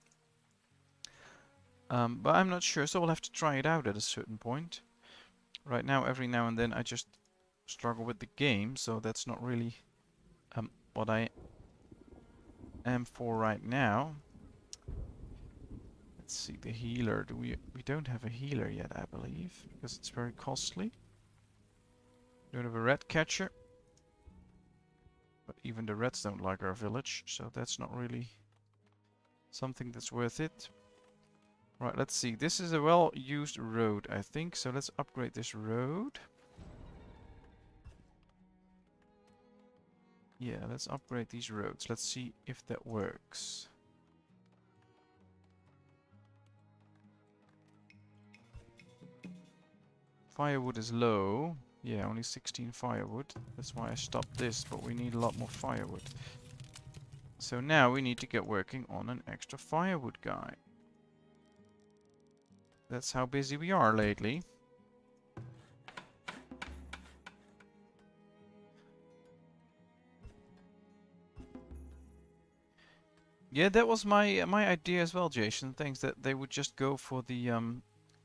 S1: But I'm not sure, so we'll have to try it out at a certain point. Right now, every now and then I just struggle with the game, so that's not really what I am for right now. Let's see, the healer. We don't have a healer yet, I believe, because it's very costly. We don't have a rat catcher. But even the rats don't like our village, so that's not really something that's worth it. Right, let's see. This is a well-used road, I think, so let's upgrade this road. Yeah, let's upgrade these roads. Let's see if that works. Firewood is low. Yeah, only 16 firewood. That's why I stopped this, but we need a lot more firewood. So now we need to get working on an extra firewood guy. That's how busy we are lately. Yeah, that was my idea as well, Jason. Thanks, that they would just go for the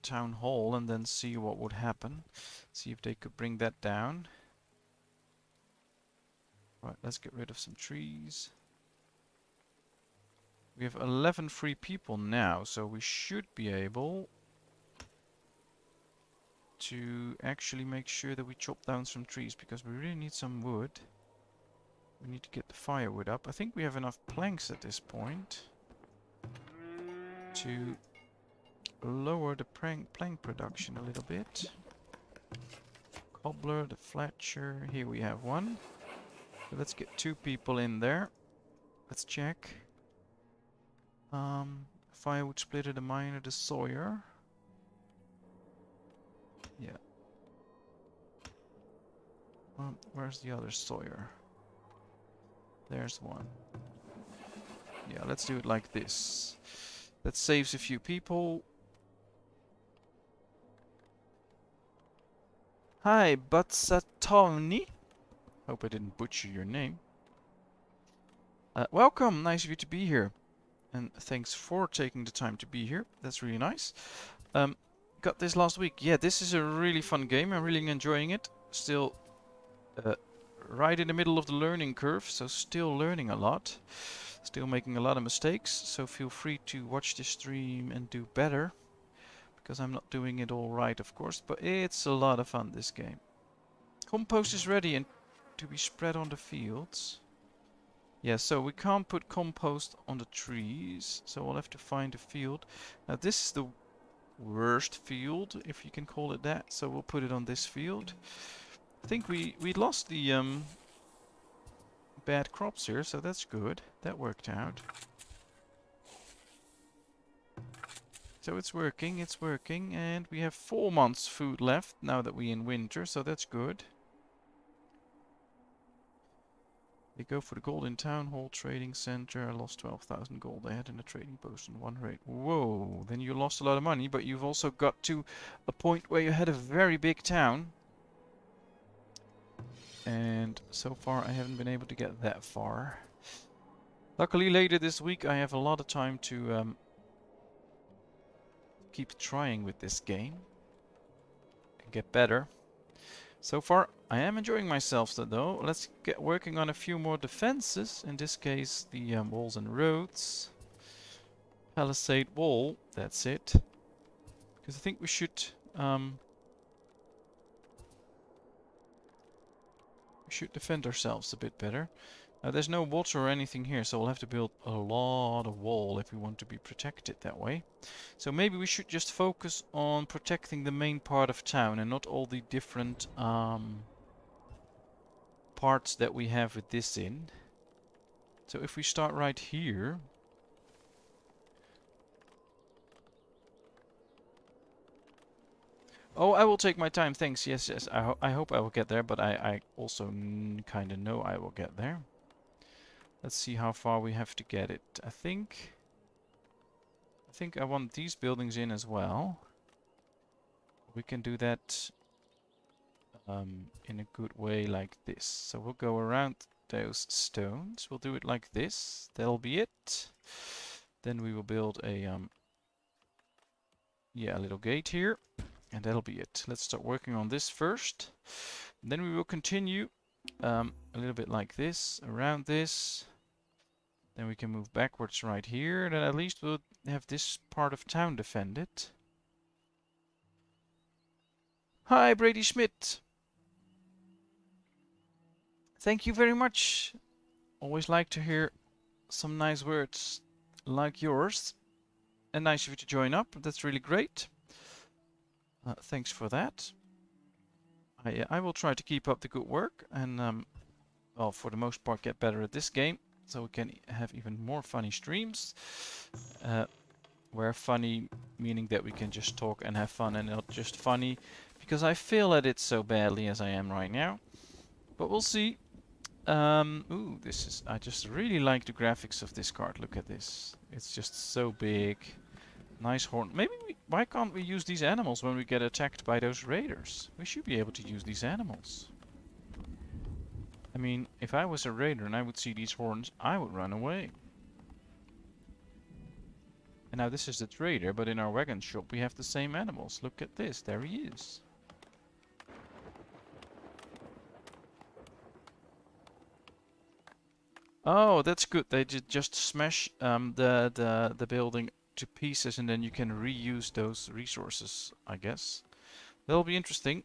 S1: town hall and then see what would happen. See if they could bring that down. Right, let's get rid of some trees. We have 11 free people now, so we should be able to actually make sure that we chop down some trees, because we really need some wood. We need to get the firewood up. I think we have enough planks at this point to lower the plank production a little bit. Cobbler, the Fletcher. Here we have one. So let's get 2 people in there. Let's check. Firewood splitter, the miner, the sawyer. Yeah. Where's the other sawyer? There's one. Yeah, let's do it like this. That saves a few people. Hi, Batsatoni. Hope I didn't butcher your name. Welcome, nice of you to be here. And thanks for taking the time to be here. That's really nice. Got this last week. Yeah, this is a really fun game. I'm really enjoying it. Still right in the middle of the learning curve, so still learning a lot. Still making a lot of mistakes, so feel free to watch the stream and do better. Because I'm not doing it all right, of course, but it's a lot of fun, this game. Compost is ready and to be spread on the fields. Yeah, so we can't put compost on the trees, so we'll have to find a field. Now this is the worst field, if you can call it that, so we'll put it on this field. I think we lost the bad crops here, so that's good. That worked out. So it's working, and we have 4 months food left now that we're in winter, so that's good. They go for the gold in Town Hall Trading Center. I lost 12,000 gold. I had in a trading post on 1 rate. Whoa, then you lost a lot of money, but you've also got to a point where you had a very big town. And so far I haven't been able to get that far. Luckily later this week I have a lot of time to keep trying with this game and get better. So far I am enjoying myself though. Let's get working on a few more defenses. In this case the walls and roads. Palisade wall, that's it. Because I think we should defend ourselves a bit better. There's no water or anything here, so we'll have to build a lot of wall if we want to be protected that way. So maybe we should just focus on protecting the main part of town and not all the different parts that we have with this in. So if we start right here. Oh, I will take my time, thanks. Yes, yes, I hope I will get there, but I also kind of know I will get there. Let's see how far we have to get it. I think I want these buildings in as well. We can do that in a good way like this. So we'll go around those stones. We'll do it like this. That'll be it. Then we will build a a little gate here, and that'll be it. Let's start working on this first. And then we will continue a little bit like this, around this. Then we can move backwards right here. Then at least we'll have this part of town defended. Hi, Brady Schmidt. Thank you very much. Always like to hear some nice words like yours. And nice of you to join up. That's really great. Thanks for that. I will try to keep up the good work and, well, for the most part, get better at this game. So we can have even more funny streams. Where funny meaning that we can just talk and have fun and not just funny. Because I fail at it so badly as I am right now. But we'll see. Ooh, this is... I just really like the graphics of this card. Look at this. It's just so big. Nice horn. Maybe why can't we use these animals when we get attacked by those raiders? We should be able to use these animals. I mean, if I was a raider and I would see these horns, I would run away. And now this is the trader, but in our wagon shop we have the same animals. Look at this. There he is. Oh, that's good. They just smash the building to pieces and then you can reuse those resources, I guess. That'll be interesting.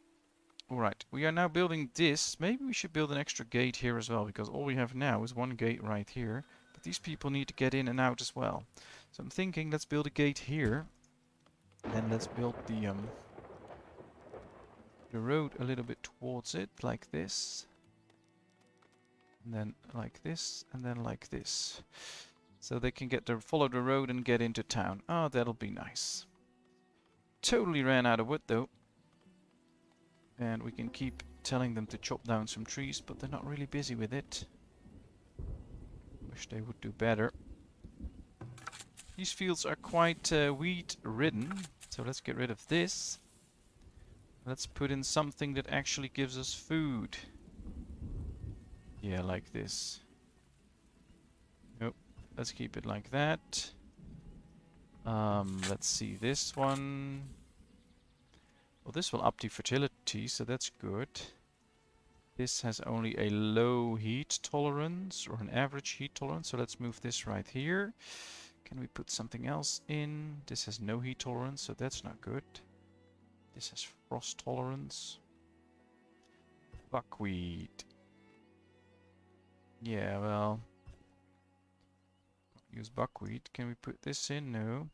S1: Alright, we are now building this. Maybe we should build an extra gate here as well, because all we have now is one gate right here. But these people need to get in and out as well. So I'm thinking, let's build a gate here. Then let's build the road a little bit towards it, like this. And then like this, and then like this. So they can follow the road and get into town. Oh, that'll be nice. Totally ran out of wood though. And we can keep telling them to chop down some trees, but they're not really busy with it. Wish they would do better. These fields are quite weed-ridden, so let's get rid of this. Let's put in something that actually gives us food. Yeah, like this. Nope, let's keep it like that. Let's see, this one. Well, this will up the fertility, so that's good. This has only a low heat tolerance, or an average heat tolerance, so let's move this right here. Can we put something else in? This has no heat tolerance, so that's not good. This has frost tolerance. Buckwheat. Yeah, well, use buckwheat. Can we put this in? No.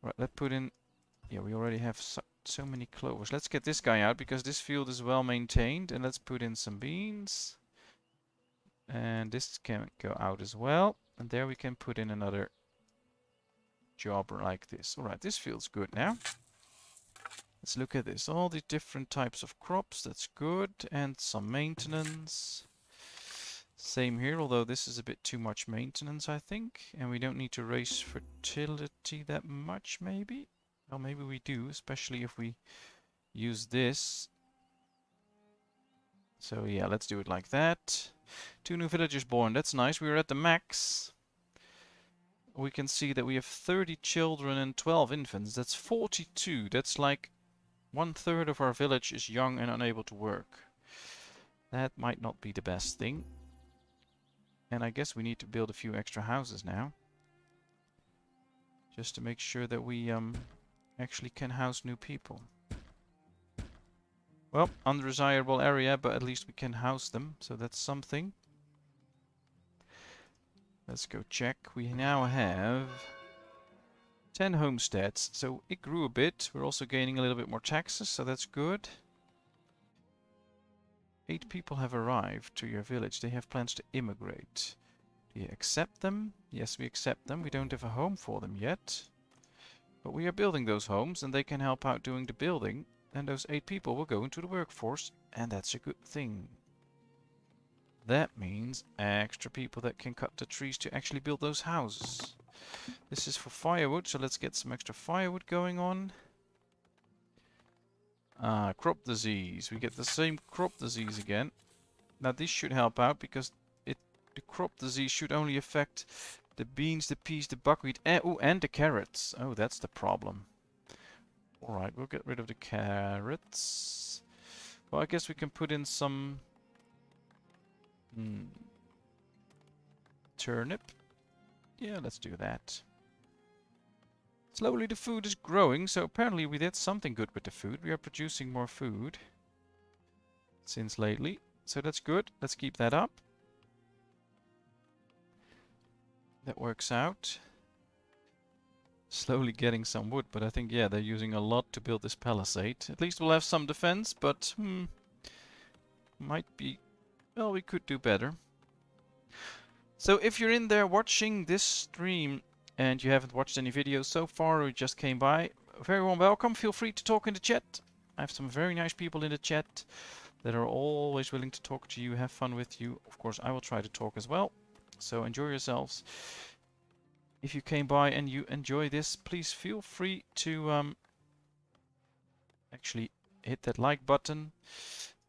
S1: Right, let's put in. Yeah, we already have so many clovers. Let's get this guy out because this field is well maintained, and let's put in some beans. And this can go out as well. And there we can put in another job like this. Alright, this feels good now. Let's look at this. All the different types of crops, that's good. And some maintenance. Same here, although this is a bit too much maintenance, I think. And we don't need to raise fertility that much, maybe? Well, maybe we do, especially if we use this. So yeah, let's do it like that. 2 new villagers born, that's nice. We are at the max. We can see that we have 30 children and 12 infants. That's 42. That's like 1/3 of our village is young and unable to work. That might not be the best thing. And I guess we need to build a few extra houses now. Just to make sure that we actually can house new people. Well, undesirable area, but at least we can house them. So that's something. Let's go check. We now have 10 homesteads. So it grew a bit. We're also gaining a little bit more taxes, so that's good. 8 people have arrived to your village. They have plans to immigrate. Do you accept them? Yes, we accept them. We don't have a home for them yet. But we are building those homes and they can help out doing the building. And those 8 people will go into the workforce. And that's a good thing. That means extra people that can cut the trees to actually build those houses. This is for firewood, so let's get some extra firewood going on. Crop disease. We get the same crop disease again. Now this should help out because the crop disease should only affect the beans, the peas, the buckwheat, and the carrots. Oh, that's the problem. Alright, we'll get rid of the carrots. Well, I guess we can put in some turnip. Yeah, let's do that. Slowly the food is growing, so apparently we did something good with the food. We are producing more food since lately, so that's good. Let's keep that up. That works out. Slowly getting some wood, but I think, yeah, they're using a lot to build this palisade. At least we'll have some defense, but might be... Well, we could do better. So if you're in there watching this stream and you haven't watched any videos so far or you just came by, very warm welcome. Feel free to talk in the chat. I have some very nice people in the chat that are always willing to talk to you, have fun with you. Of course, I will try to talk as well. So enjoy yourselves. If you came by and you enjoy this, please feel free to actually hit that like button.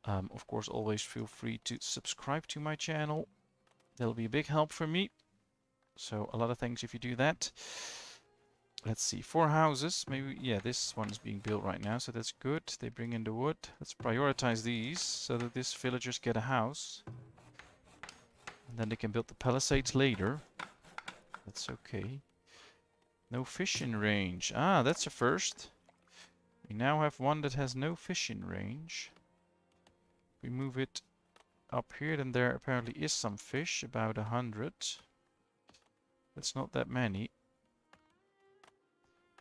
S1: Of course, always feel free to subscribe to my channel. That'll be a big help for me. So a lot of thanks if you do that. Let's see, 4 houses. Maybe, yeah, this one is being built right now, so that's good. They bring in the wood. Let's prioritize these so that these villagers get a house. And then they can build the palisades later. That's okay. No fishing range. Ah, that's a first. We now have one that has no fishing range. We move it up here, then there apparently is some fish, about 100. That's not that many.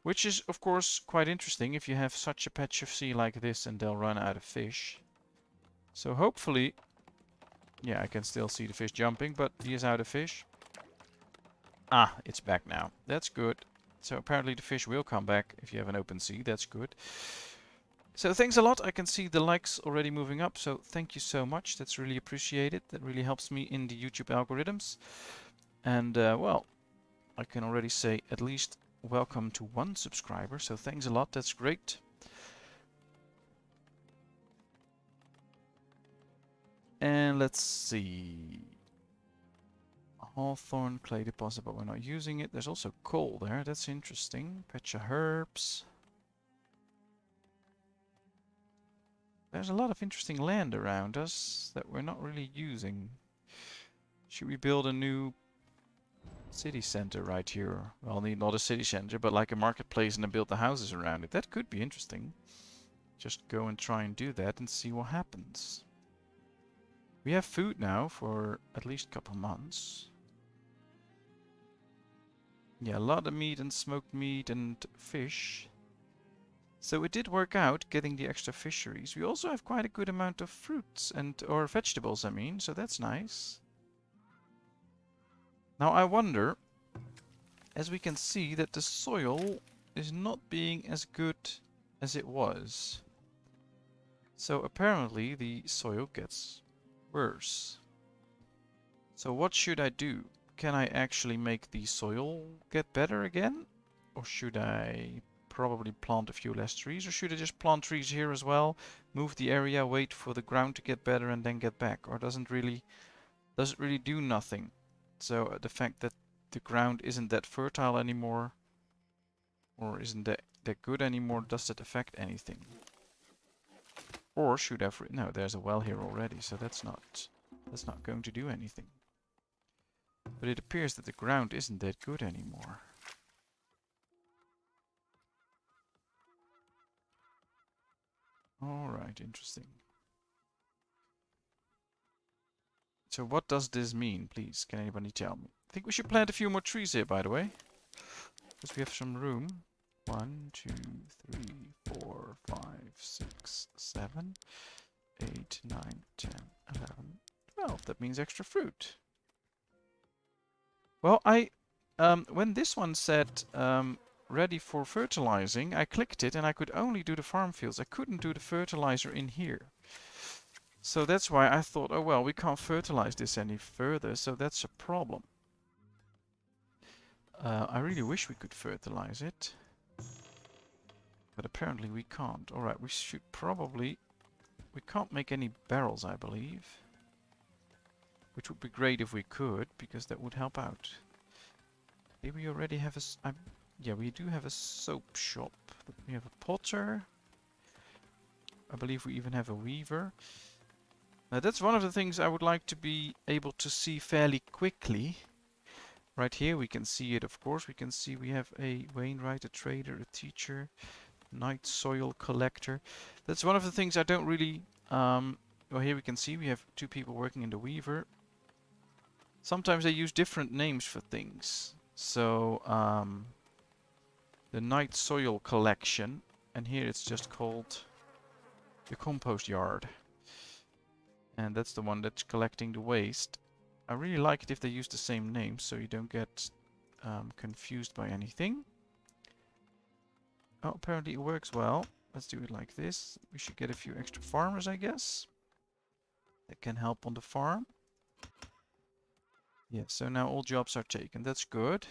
S1: Which is, of course, quite interesting if you have such a patch of sea like this and they'll run out of fish. So hopefully... Yeah, I can still see the fish jumping, but he is out of fish. Ah, it's back now. That's good. So apparently the fish will come back if you have an open sea. That's good. So thanks a lot. I can see the likes already moving up. So thank you so much. That's really appreciated. That really helps me in the YouTube algorithms. And well, I can already say at least welcome to 1 subscriber. So thanks a lot. That's great. And let's see. Hawthorn clay deposit, but we're not using it. There's also coal there. That's interesting. Patch of herbs. There's a lot of interesting land around us that we're not really using. Should we build a new city center right here? Well, not a city center, but like a marketplace and then build the houses around it. That could be interesting. Just go and try and do that and see what happens. We have food now for at least a couple months. Yeah, a lot of meat and smoked meat and fish. So it did work out getting the extra fisheries. We also have quite a good amount of fruits or vegetables, I mean, so that's nice. Now I wonder, as we can see, that the soil is not being as good as it was. So apparently the soil gets worse. So what should I do? Can I actually make the soil get better again? Or should I probably plant a few less trees? Or should I just plant trees here as well, move the area, wait for the ground to get better and then get back? Or does it really do nothing? So the fact that the ground isn't that fertile anymore, or isn't that good anymore, does that affect anything? Or should I... No, there's a well here already, so that's not going to do anything. But it appears that the ground isn't that good anymore. Alright, interesting. So what does this mean, please? Can anybody tell me? I think we should plant a few more trees here, by the way. Because we have some room. 1, 2, 3, 4, 5, 6, 7, 8, 9, 10, 11, 12. That means extra fruit. Well, when this one said ready for fertilizing, I clicked it and I could only do the farm fields. I couldn't do the fertilizer in here. So that's why I thought, oh well, we can't fertilize this any further, so that's a problem. I really wish we could fertilize it. But apparently we can't. Alright, we should probably... We can't make any barrels, I believe. Which would be great if we could, because that would help out. Did we already have a... yeah, we do have a soap shop. We have a potter. I believe we even have a weaver. Now that's one of the things I would like to be able to see fairly quickly. Right here we can see it, of course. We can see we have a Wainwright, a trader, a teacher, night soil collector. That's one of the things I don't really... well, here we can see we have 2 people working in the weaver. Sometimes they use different names for things. So, the night soil collection, and here it's just called the compost yard. And that's the one that's collecting the waste. I really like it if they use the same name, so you don't get confused by anything. Oh, apparently it works well. Let's do it like this. We should get a few extra farmers, I guess. That can help on the farm. Yeah, so now all jobs are taken. That's good.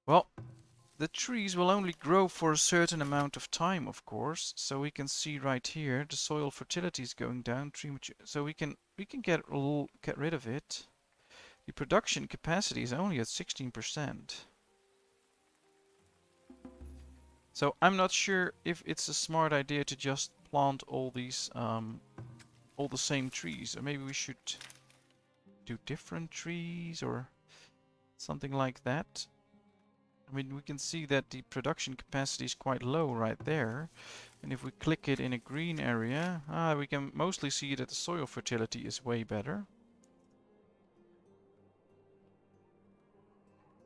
S1: Well, the trees will only grow for a certain amount of time, of course. So we can see right here the soil fertility is going down. So we can get rid of it. The production capacity is only at 16%. So I'm not sure if it's a smart idea to just plant all these all the same trees, or maybe we should do different trees or something like that. I mean, we can see that the production capacity is quite low right there. And if we click it in a green area, we can mostly see that the soil fertility is way better.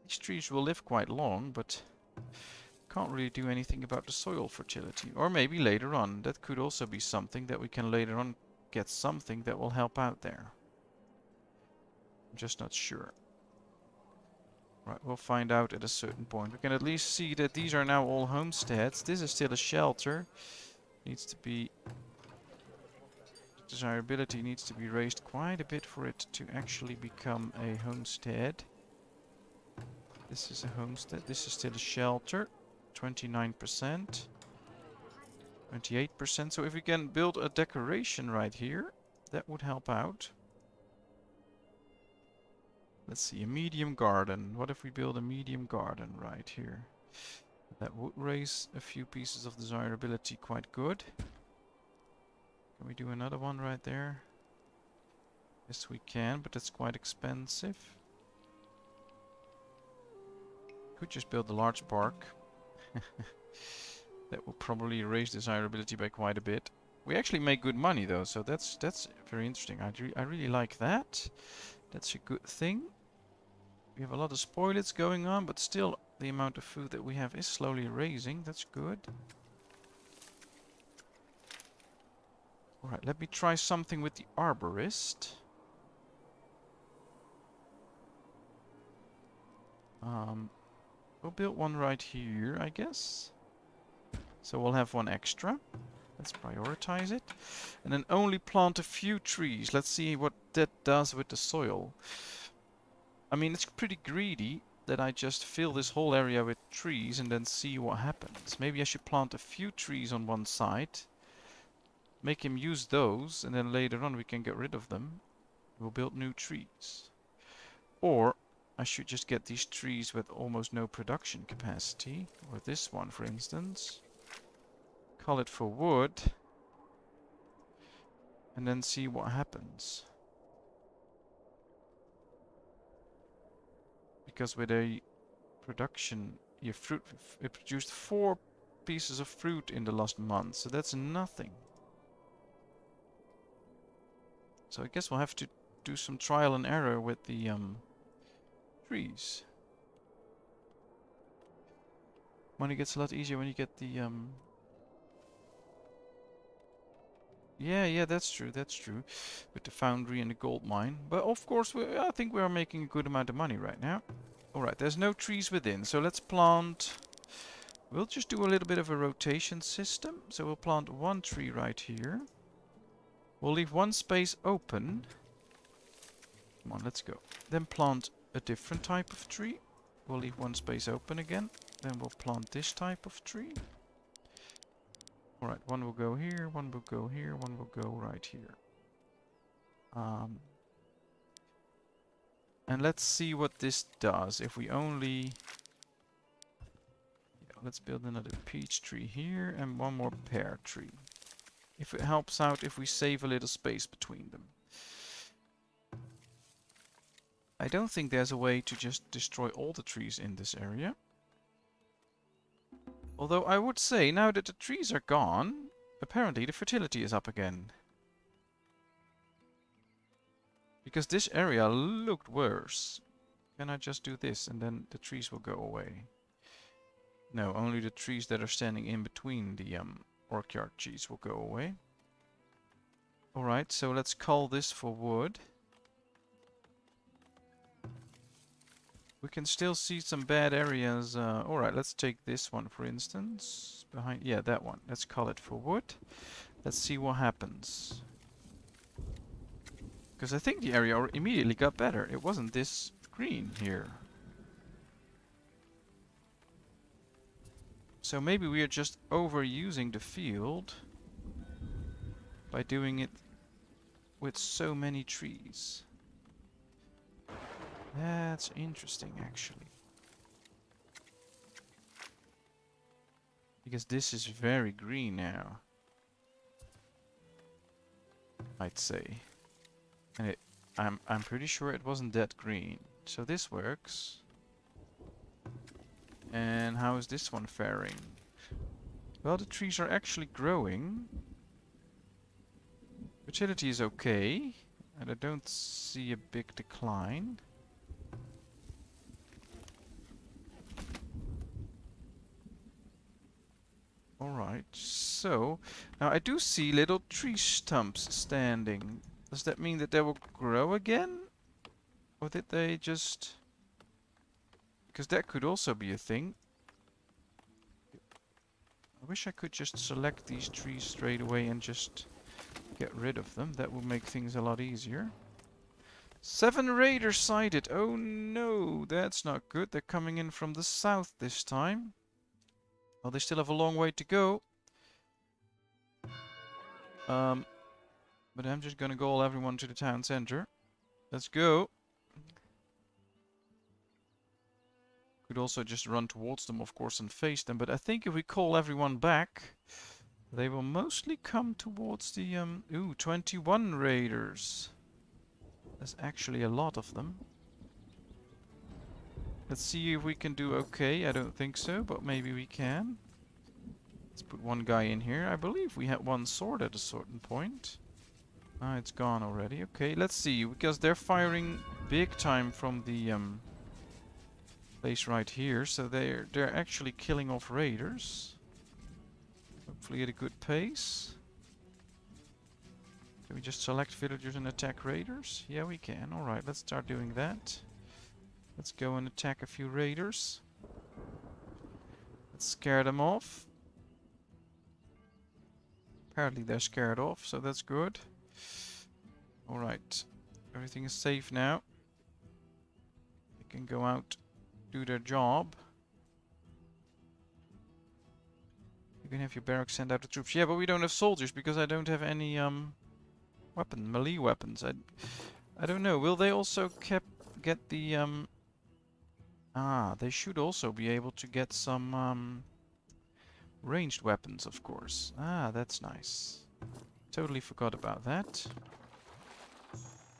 S1: These trees will live quite long, but can't really do anything about the soil fertility. Or maybe later on, that could also be something that we can later on get something that will help out there. I'm just not sure. Right, we'll find out at a certain point. We can at least see that these are now all homesteads. This is still a shelter. Needs to be... Desirability needs to be raised quite a bit for it to actually become a homestead. This is a homestead. This is still a shelter. 29%. 28%. So if we can build a decoration right here, that would help out. Let's see, a medium garden. What if we build a medium garden right here? That would raise a few pieces of desirability quite good. Can we do another one right there? Yes, we can, but it's quite expensive. Could just build a large park. That will probably raise desirability by quite a bit. We actually make good money though, so that's very interesting. I really like that. That's a good thing. We have a lot of spoilage going on, but still the amount of food that we have is slowly raising. That's good. Alright, let me try something with the arborist. We'll build one right here, I guess. So we'll have one extra. Let's prioritize it. And then only plant a few trees. Let's see what that does with the soil. I mean, it's pretty greedy that I just fill this whole area with trees and then see what happens. Maybe I should plant a few trees on one side. Make him use those, and then later on we can get rid of them. We'll build new trees. Or I should just get these trees with almost no production capacity. Or this one, for instance. Call it for wood. And then see what happens. Because with a production, your fruit, it produced 4 pieces of fruit in the last month, so that's nothing. So I guess we'll have to do some trial and error with the trees. Money gets a lot easier when you get the Yeah, that's true, that's true. With the foundry and the gold mine. But of course, I think we are making a good amount of money right now. Alright, there's no trees within, so let's plant... We'll just do a little bit of a rotation system. So we'll plant one tree right here. We'll leave one space open. Come on, let's go. Then plant a different type of tree. We'll leave one space open again. Then we'll plant this type of tree. Alright, one will go here, one will go here, one will go right here. And let's see what this does. If we only... Yeah, let's build another peach tree here and one more pear tree. If it helps out if we save a little space between them. I don't think there's a way to just destroy all the trees in this area. Although I would say, now that the trees are gone, apparently the fertility is up again. Because this area looked worse. Can I just do this and then the trees will go away? No, only the trees that are standing in between the orchard trees will go away. Alright, so let's call this for wood. We can still see some bad areas. Alright, let's take this one for instance. Behind, yeah, that one. Let's call it for wood. Let's see what happens. Because I think the area immediately got better. It wasn't this green here. So maybe we are just overusing the field by doing it with so many trees. That's interesting, actually. Because this is very green now, I'd say. And I'm pretty sure it wasn't that green. So this works. And how is this one faring? Well, the trees are actually growing. Fertility is okay. And I don't see a big decline. Alright, so now I do see little tree stumps standing. Does that mean that they will grow again? Or did they just... Because that could also be a thing. I wish I could just select these trees straight away and just get rid of them. That would make things a lot easier. 7 raiders sighted. Oh no, that's not good. They're coming in from the south this time. Well, they still have a long way to go. But I'm just gonna call everyone to the town center. Let's go. Could also just run towards them, of course, and face them. But I think if we call everyone back, they will mostly come towards the... Ooh, 21 raiders. There's actually a lot of them. Let's see if we can do okay. I don't think so, but maybe we can. Let's put one guy in here. I believe we had one sword at a certain point. Ah, it's gone already. Okay, let's see, because they're firing big time from the place right here, so they're actually killing off raiders. Hopefully at a good pace. Can we just select villagers and attack raiders? Yeah, we can. Alright, let's start doing that. Let's go and attack a few raiders. Let's scare them off. Apparently they're scared off, so that's good. Alright, everything is safe now. They can go out, do their job. You can have your barracks send out the troops. Yeah, but we don't have soldiers because I don't have any melee weapons. I don't know. Will they also get the they should also be able to get some ranged weapons, of course. Ah, that's nice. Totally forgot about that.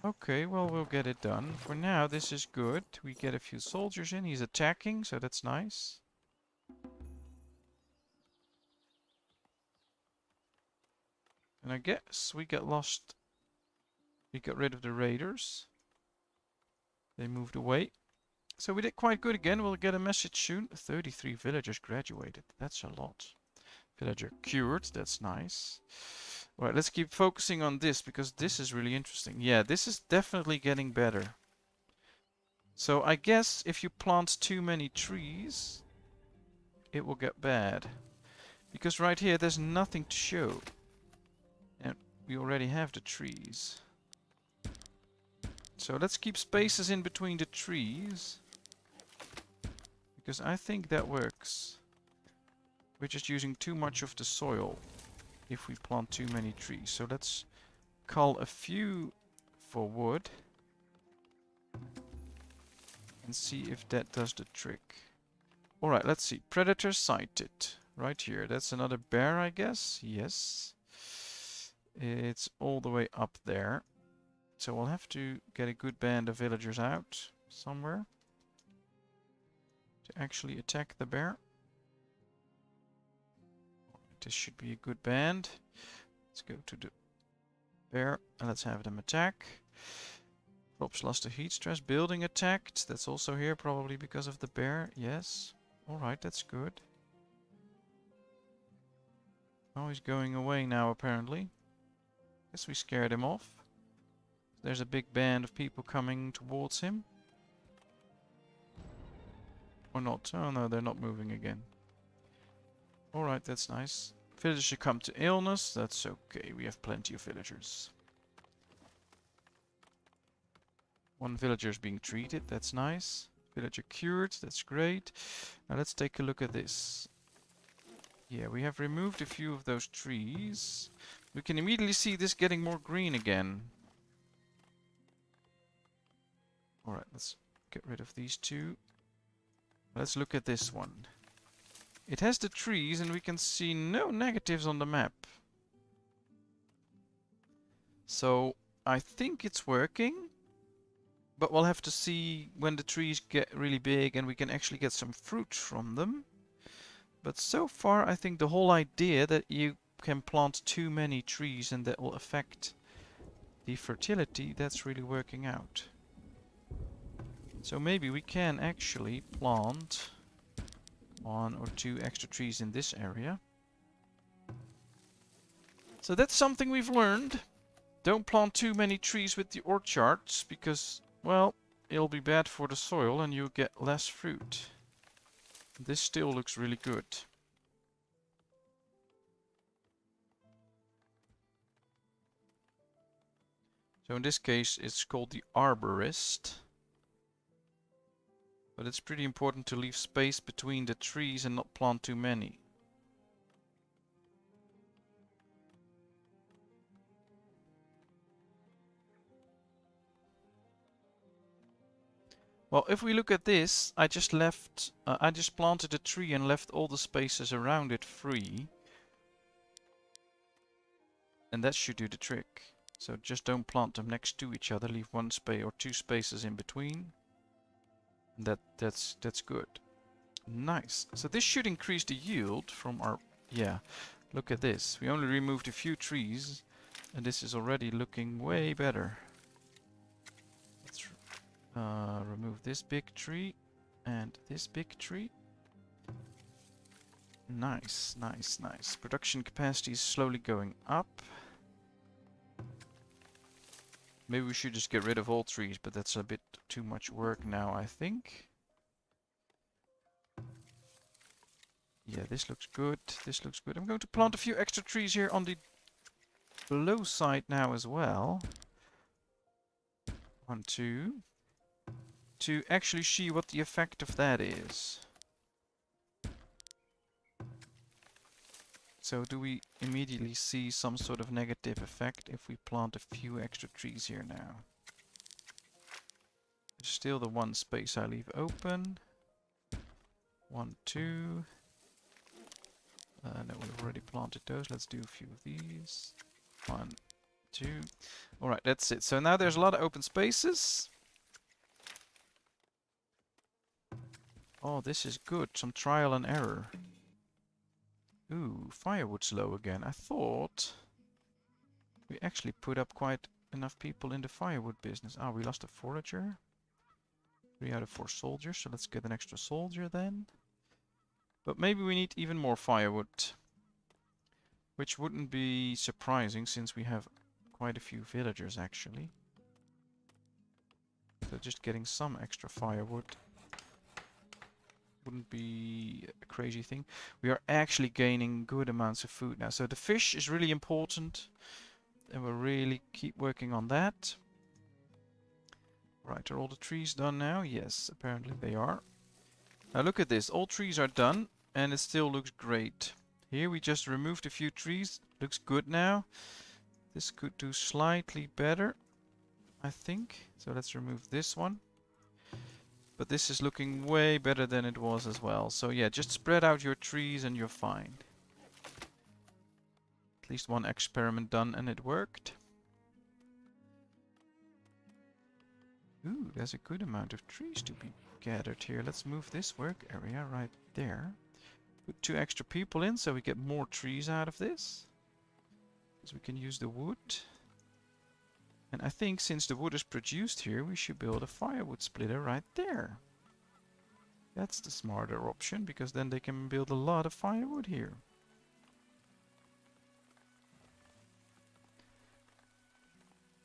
S1: Okay, well, we'll get it done. For now, this is good. We get a few soldiers in. He's attacking, so that's nice. And I guess we got lost. We got rid of the raiders. They moved away. So we did quite good again. We'll get a message soon. 33 villagers graduated. That's a lot. Villager cured. That's nice. Alright, let's keep focusing on this because this is really interesting. Yeah, this is definitely getting better. So I guess if you plant too many trees, it will get bad. Because right here there's nothing to show. And we already have the trees. So let's keep spaces in between the trees. Because I think that works. We're just using too much of the soil if we plant too many trees. So let's cull a few for wood. And see if that does the trick. Alright, let's see. Predator sighted. Right here. That's another bear, I guess. Yes. It's all the way up there. So we'll have to get a good band of villagers out somewhere to actually attack the bear. This should be a good band. Let's go to the bear and let's have them attack. Crops lost to heat stress. Building attacked. That's also here, probably because of the bear. Yes. Alright, that's good. Oh, he's going away now, apparently. Guess we scared him off. There's a big band of people coming towards him. Or not. Oh no, they're not moving again. Alright, that's nice. Villagers should come to illness. That's okay. We have plenty of villagers. One villager is being treated. That's nice. Villager cured. That's great. Now let's take a look at this. Yeah, we have removed a few of those trees. We can immediately see this getting more green again. Alright, let's get rid of these two. Let's look at this one. It has the trees and we can see no negatives on the map. So I think it's working. But we'll have to see when the trees get really big and we can actually get some fruit from them. But so far I think the whole idea that you can plant too many trees and that will affect the fertility, that's really working out. So maybe we can actually plant 1 or 2 extra trees in this area. So that's something we've learned. Don't plant too many trees with the orchards because, well, it'll be bad for the soil and you'll get less fruit. This still looks really good. So in this case, it's called the arborist. But it's pretty important to leave space between the trees and not plant too many. Well, if we look at this, I just planted a tree and left all the spaces around it free. And that should do the trick. So just don't plant them next to each other, leave one space or two spaces in between. And that's good. Nice. So this should increase the yield from our... Yeah, look at this. We only removed a few trees and this is already looking way better. Let's remove this big tree and this big tree. Nice, nice, nice. Production capacity is slowly going up. Maybe we should just get rid of all trees, but that's a bit too much work now, I think. Yeah, this looks good. This looks good. I'm going to plant a few extra trees here on the below side now as well. 1, 2. To actually see what the effect of that is. So do we immediately see some sort of negative effect if we plant a few extra trees here now? There's still the one space I leave open. 1, 2. No, we've already planted those. Let's do a few of these. 1, 2. Alright, that's it. So now there's a lot of open spaces. Oh, this is good. Some trial and error. Ooh, firewood's low again. I thought we actually put up quite enough people in the firewood business. Ah, we lost a forager. 3 out of 4 soldiers, so let's get an extra soldier then. But maybe we need even more firewood. Which wouldn't be surprising since we have quite a few villagers actually. So just getting some extra firewood wouldn't be a crazy thing. We are actually gaining good amounts of food now. So the fish is really important. And we'll really keep working on that. Right, are all the trees done now? Yes, apparently they are. Now look at this. All trees are done and it still looks great. Here we just removed a few trees. Looks good now. This could do slightly better, I think. So let's remove this one. But this is looking way better than it was as well. So yeah, just spread out your trees and you're fine. At least one experiment done and it worked. Ooh, there's a good amount of trees to be gathered here. Let's move this work area right there. Put 2 extra people in so we get more trees out of this. Because we can use the wood. And I think since the wood is produced here, we should build a firewood splitter right there. That's the smarter option, because then they can build a lot of firewood here.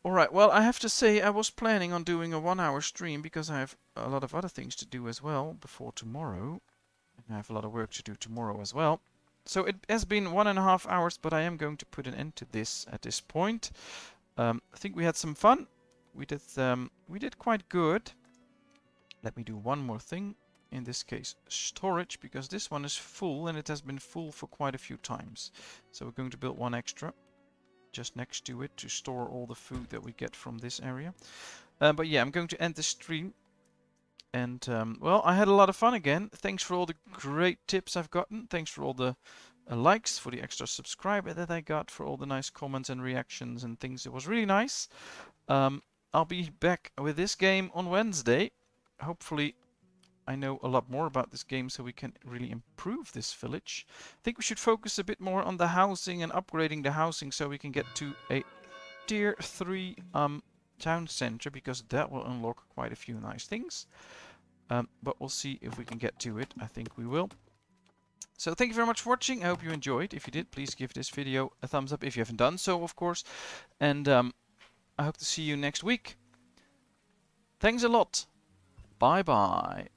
S1: Alright, well, I have to say I was planning on doing a 1-hour stream because I have a lot of other things to do as well before tomorrow. And I have a lot of work to do tomorrow as well. So it has been 1.5 hours, but I am going to put an end to this at this point. I think we had some fun. We did quite good. Let me do one more thing. In this case, storage, because this one is full and it has been full for quite a few times. So we're going to build one extra just next to it to store all the food that we get from this area. But yeah, I'm going to end the stream. And well, I had a lot of fun again. Thanks for all the great tips I've gotten. Thanks for all the likes, for the extra subscriber that I got, for all the nice comments and reactions and things. It was really nice. I'll be back with this game on Wednesday. Hopefully I know a lot more about this game so we can really improve this village. I think we should focus a bit more on the housing and upgrading the housing so we can get to a tier 3 town center, because that will unlock quite a few nice things. But we'll see if we can get to it. I think we will. So thank you very much for watching. I hope you enjoyed. If you did, please give this video a thumbs up if you haven't done so, of course. And I hope to see you next week. Thanks a lot. Bye bye.